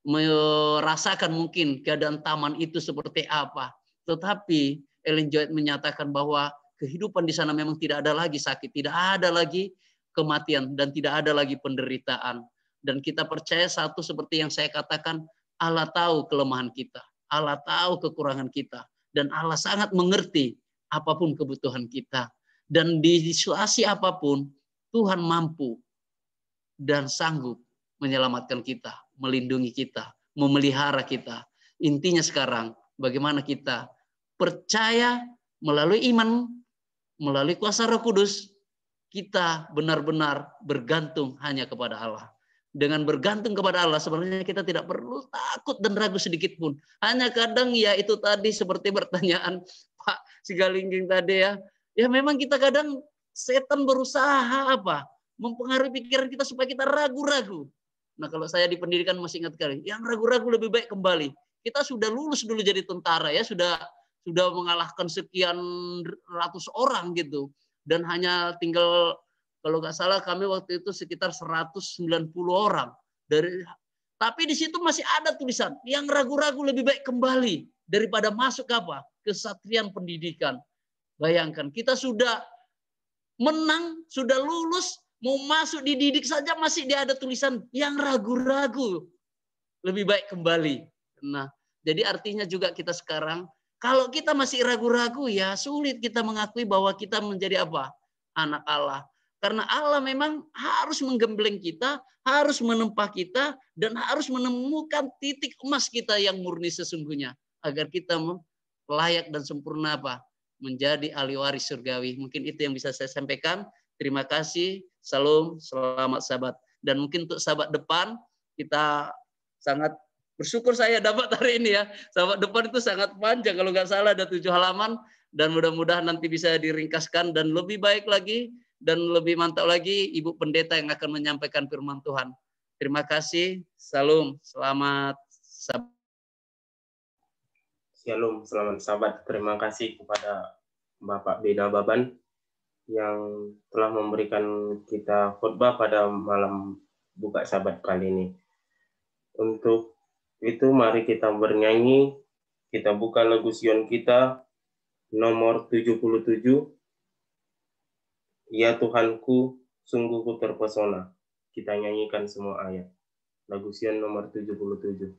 merasakan mungkin keadaan taman itu seperti apa. Tetapi Ellen G. White menyatakan bahwa kehidupan di sana memang tidak ada lagi sakit, tidak ada lagi kematian, dan tidak ada lagi penderitaan. Dan kita percaya satu seperti yang saya katakan, Allah tahu kelemahan kita. Allah tahu kekurangan kita. Dan Allah sangat mengerti apapun kebutuhan kita. Dan di situasi apapun, Tuhan mampu dan sanggup menyelamatkan kita, melindungi kita, memelihara kita. Intinya sekarang, bagaimana kita percaya melalui iman, melalui kuasa Roh Kudus, kita benar-benar bergantung hanya kepada Allah. Dengan bergantung kepada Allah, sebenarnya kita tidak perlu takut dan ragu sedikit pun. Hanya kadang ya itu tadi seperti pertanyaan Pak Sigalingging tadi ya. Ya memang kita kadang setan berusaha apa? Mempengaruhi pikiran kita supaya kita ragu-ragu. Nah kalau saya di pendidikan masih ingat sekali, yang ragu-ragu lebih baik kembali. Kita sudah lulus dulu jadi tentara ya, sudah mengalahkan sekian ratus orang gitu. Dan hanya tinggal, kalau nggak salah kami waktu itu sekitar 190 orang. Tapi di situ masih ada tulisan, yang ragu-ragu lebih baik kembali daripada masuk apa? Kesatrian pendidikan. Bayangkan, kita sudah menang, sudah lulus, mau masuk dididik saja masih ada tulisan yang ragu-ragu lebih baik kembali. Nah, jadi artinya juga kita sekarang, kalau kita masih ragu-ragu ya sulit kita mengakui bahwa kita menjadi apa? Anak Allah. Karena Allah memang harus menggembleng kita, harus menempa kita, dan harus menemukan titik emas kita yang murni sesungguhnya. Agar kita layak dan sempurna apa? Menjadi ahli waris surgawi. Mungkin itu yang bisa saya sampaikan. Terima kasih. Salam, selamat sahabat. Dan mungkin untuk sahabat depan, kita sangat bersyukur saya dapat hari ini ya. Sahabat depan itu sangat panjang. Kalau nggak salah ada 7 halaman. Dan mudah-mudahan nanti bisa diringkaskan dan lebih baik lagi. Dan lebih mantap lagi Ibu Pendeta yang akan menyampaikan firman Tuhan. Terima kasih. Salam, selamat sahabat. Shalom, selamat sahabat. Terima kasih kepada Bapak Beda Baban yang telah memberikan kita khotbah pada malam buka sahabat kali ini. Untuk itu mari kita bernyanyi, kita buka lagu Sion kita nomor 77. Ya Tuhanku, sungguh ku terpesona. Kita nyanyikan semua ayat. Lagu Sion nomor 77.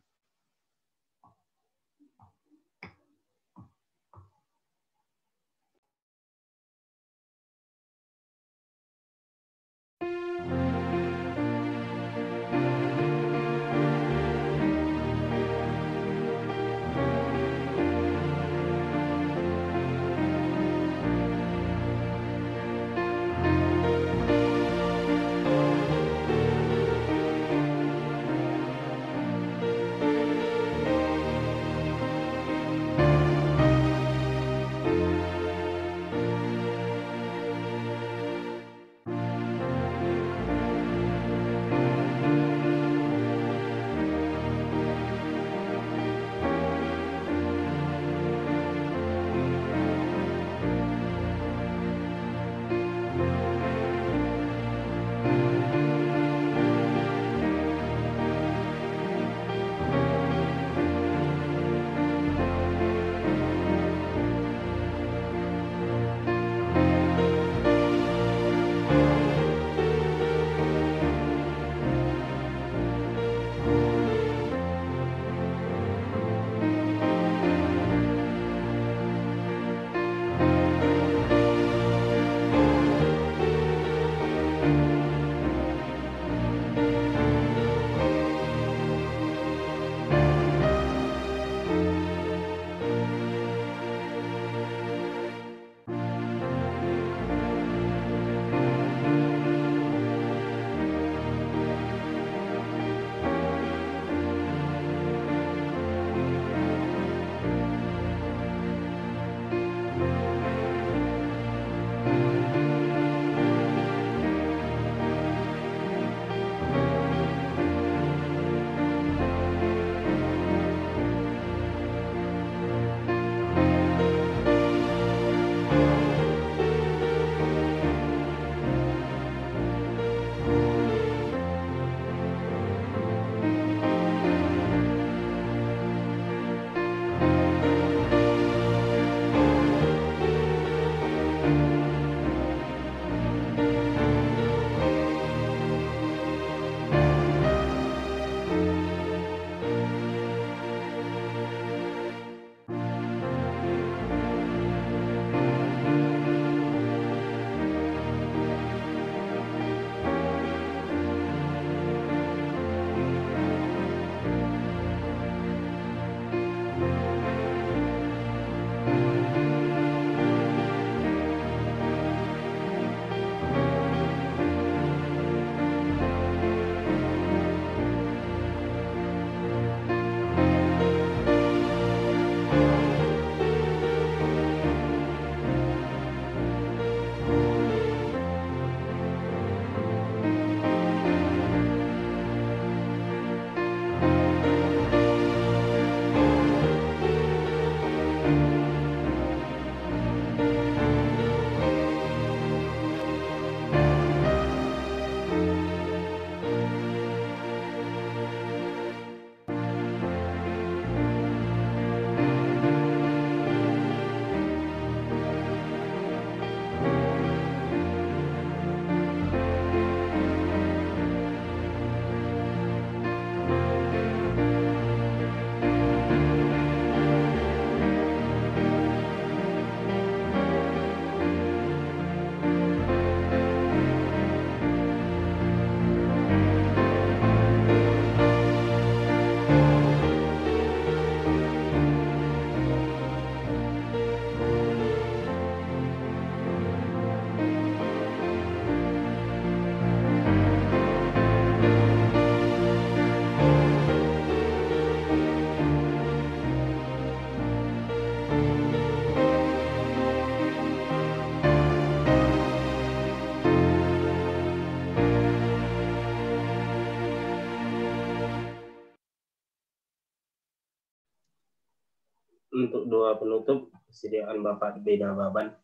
untuk doa penutup, sediaan Bapak Beda Baban.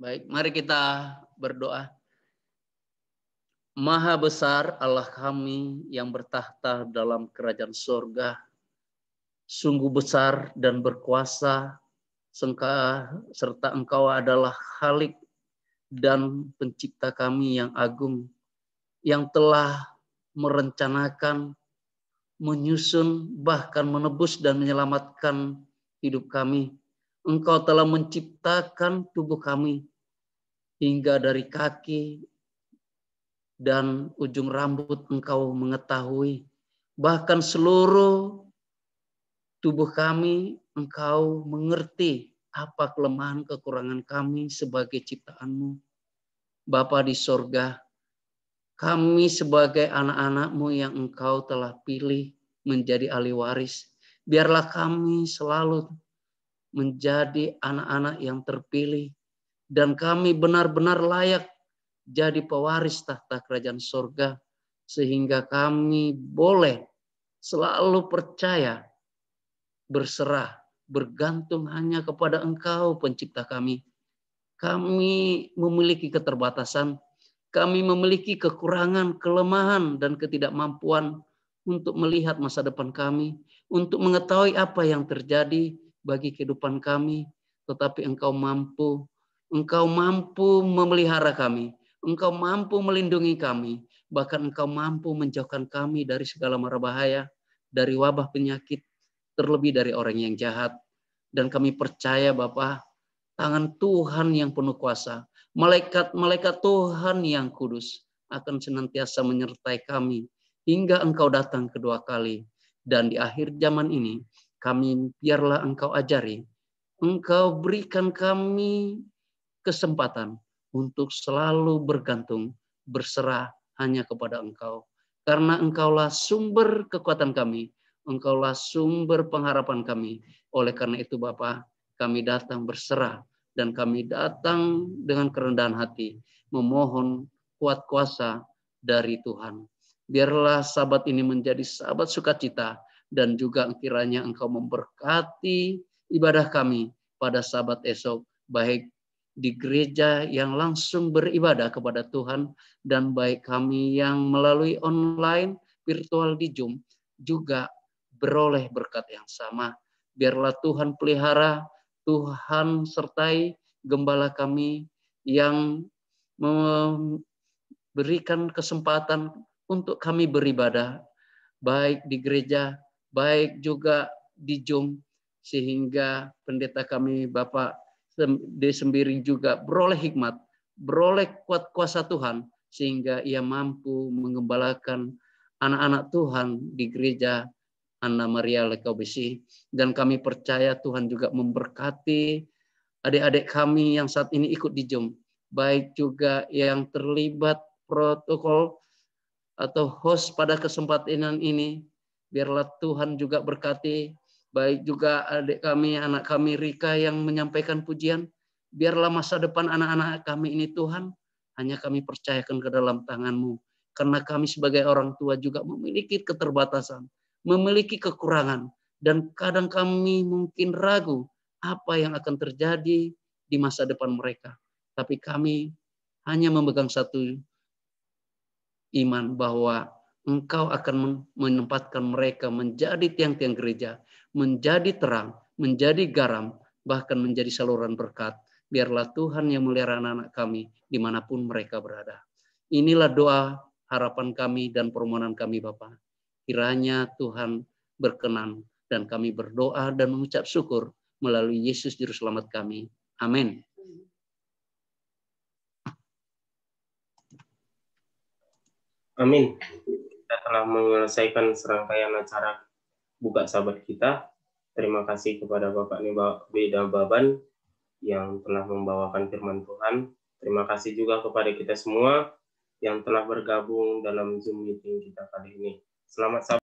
Baik, mari kita berdoa. Maha besar Allah kami yang bertahta dalam kerajaan surga, sungguh besar dan berkuasa, serta Engkau adalah Khalik dan pencipta kami yang agung, yang telah merencanakan, menyusun, bahkan menebus dan menyelamatkan hidup kami. Engkau telah menciptakan tubuh kami hingga dari kaki dan ujung rambut Engkau mengetahui. Bahkan seluruh tubuh kami Engkau mengerti apa kelemahan kekurangan kami sebagai ciptaan-Mu. Bapa di sorga, kami sebagai anak-anak-Mu yang Engkau telah pilih menjadi ahli waris, biarlah kami selalu menjadi anak-anak yang terpilih, dan kami benar-benar layak jadi pewaris tahta kerajaan sorga, sehingga kami boleh selalu percaya, berserah, bergantung hanya kepada Engkau pencipta kami. Kami memiliki keterbatasan, kami memiliki kekurangan, kelemahan, dan ketidakmampuan untuk melihat masa depan kami, untuk mengetahui apa yang terjadi bagi kehidupan kami. Tetapi Engkau mampu memelihara kami, Engkau mampu melindungi kami, bahkan Engkau mampu menjauhkan kami dari segala mara bahaya, dari wabah penyakit, terlebih dari orang yang jahat. Dan kami percaya Bapa, tangan Tuhan yang penuh kuasa, malaikat-malaikat Tuhan yang kudus akan senantiasa menyertai kami hingga Engkau datang kedua kali. Dan di akhir zaman ini, kami biarlah Engkau ajari, Engkau berikan kami kesempatan untuk selalu bergantung, berserah hanya kepada Engkau. Karena Engkaulah sumber kekuatan kami, Engkaulah sumber pengharapan kami. Oleh karena itu Bapa, kami datang berserah, dan kami datang dengan kerendahan hati, memohon kuat kuasa dari Tuhan. Biarlah sabat ini menjadi sabat sukacita, dan juga kiranya Engkau memberkati ibadah kami pada sabat esok, baik di gereja yang langsung beribadah kepada Tuhan, dan baik kami yang melalui online virtual di Zoom juga beroleh berkat yang sama. Biarlah Tuhan pelihara, Tuhan sertai gembala kami yang memberikan kesempatan untuk kami beribadah, baik di gereja, baik juga di Zoom, sehingga pendeta kami Bapak D. Sembiring juga beroleh hikmat, beroleh kuat kuasa Tuhan, sehingga ia mampu menggembalakan anak-anak Tuhan di gereja Anna Maria Lekobesi. Dan kami percaya Tuhan juga memberkati adik-adik kami yang saat ini ikut di Zoom, baik juga yang terlibat protokol atau host pada kesempatan ini. Biarlah Tuhan juga berkati, baik juga adik kami, anak kami Rika yang menyampaikan pujian. Biarlah masa depan anak-anak kami ini Tuhan, hanya kami percayakan ke dalam tangan-Mu. Karena kami sebagai orang tua juga memiliki keterbatasan, memiliki kekurangan, dan kadang kami mungkin ragu apa yang akan terjadi di masa depan mereka. Tapi kami hanya memegang satu iman, bahwa Engkau akan menempatkan mereka menjadi tiang-tiang gereja, menjadi terang, menjadi garam, bahkan menjadi saluran berkat. Biarlah Tuhan yang melihara anak-anak kami dimanapun mereka berada. Inilah doa, harapan kami, dan permohonan kami Bapa. Kiranya Tuhan berkenan, dan kami berdoa dan mengucap syukur melalui Yesus Juru Selamat kami. Amin. Amin. Kita telah menyelesaikan serangkaian acara buka sabat kita. Terima kasih kepada Bapak Beda Baban yang telah membawakan firman Tuhan. Terima kasih juga kepada kita semua yang telah bergabung dalam Zoom meeting kita kali ini. Selamat sabat.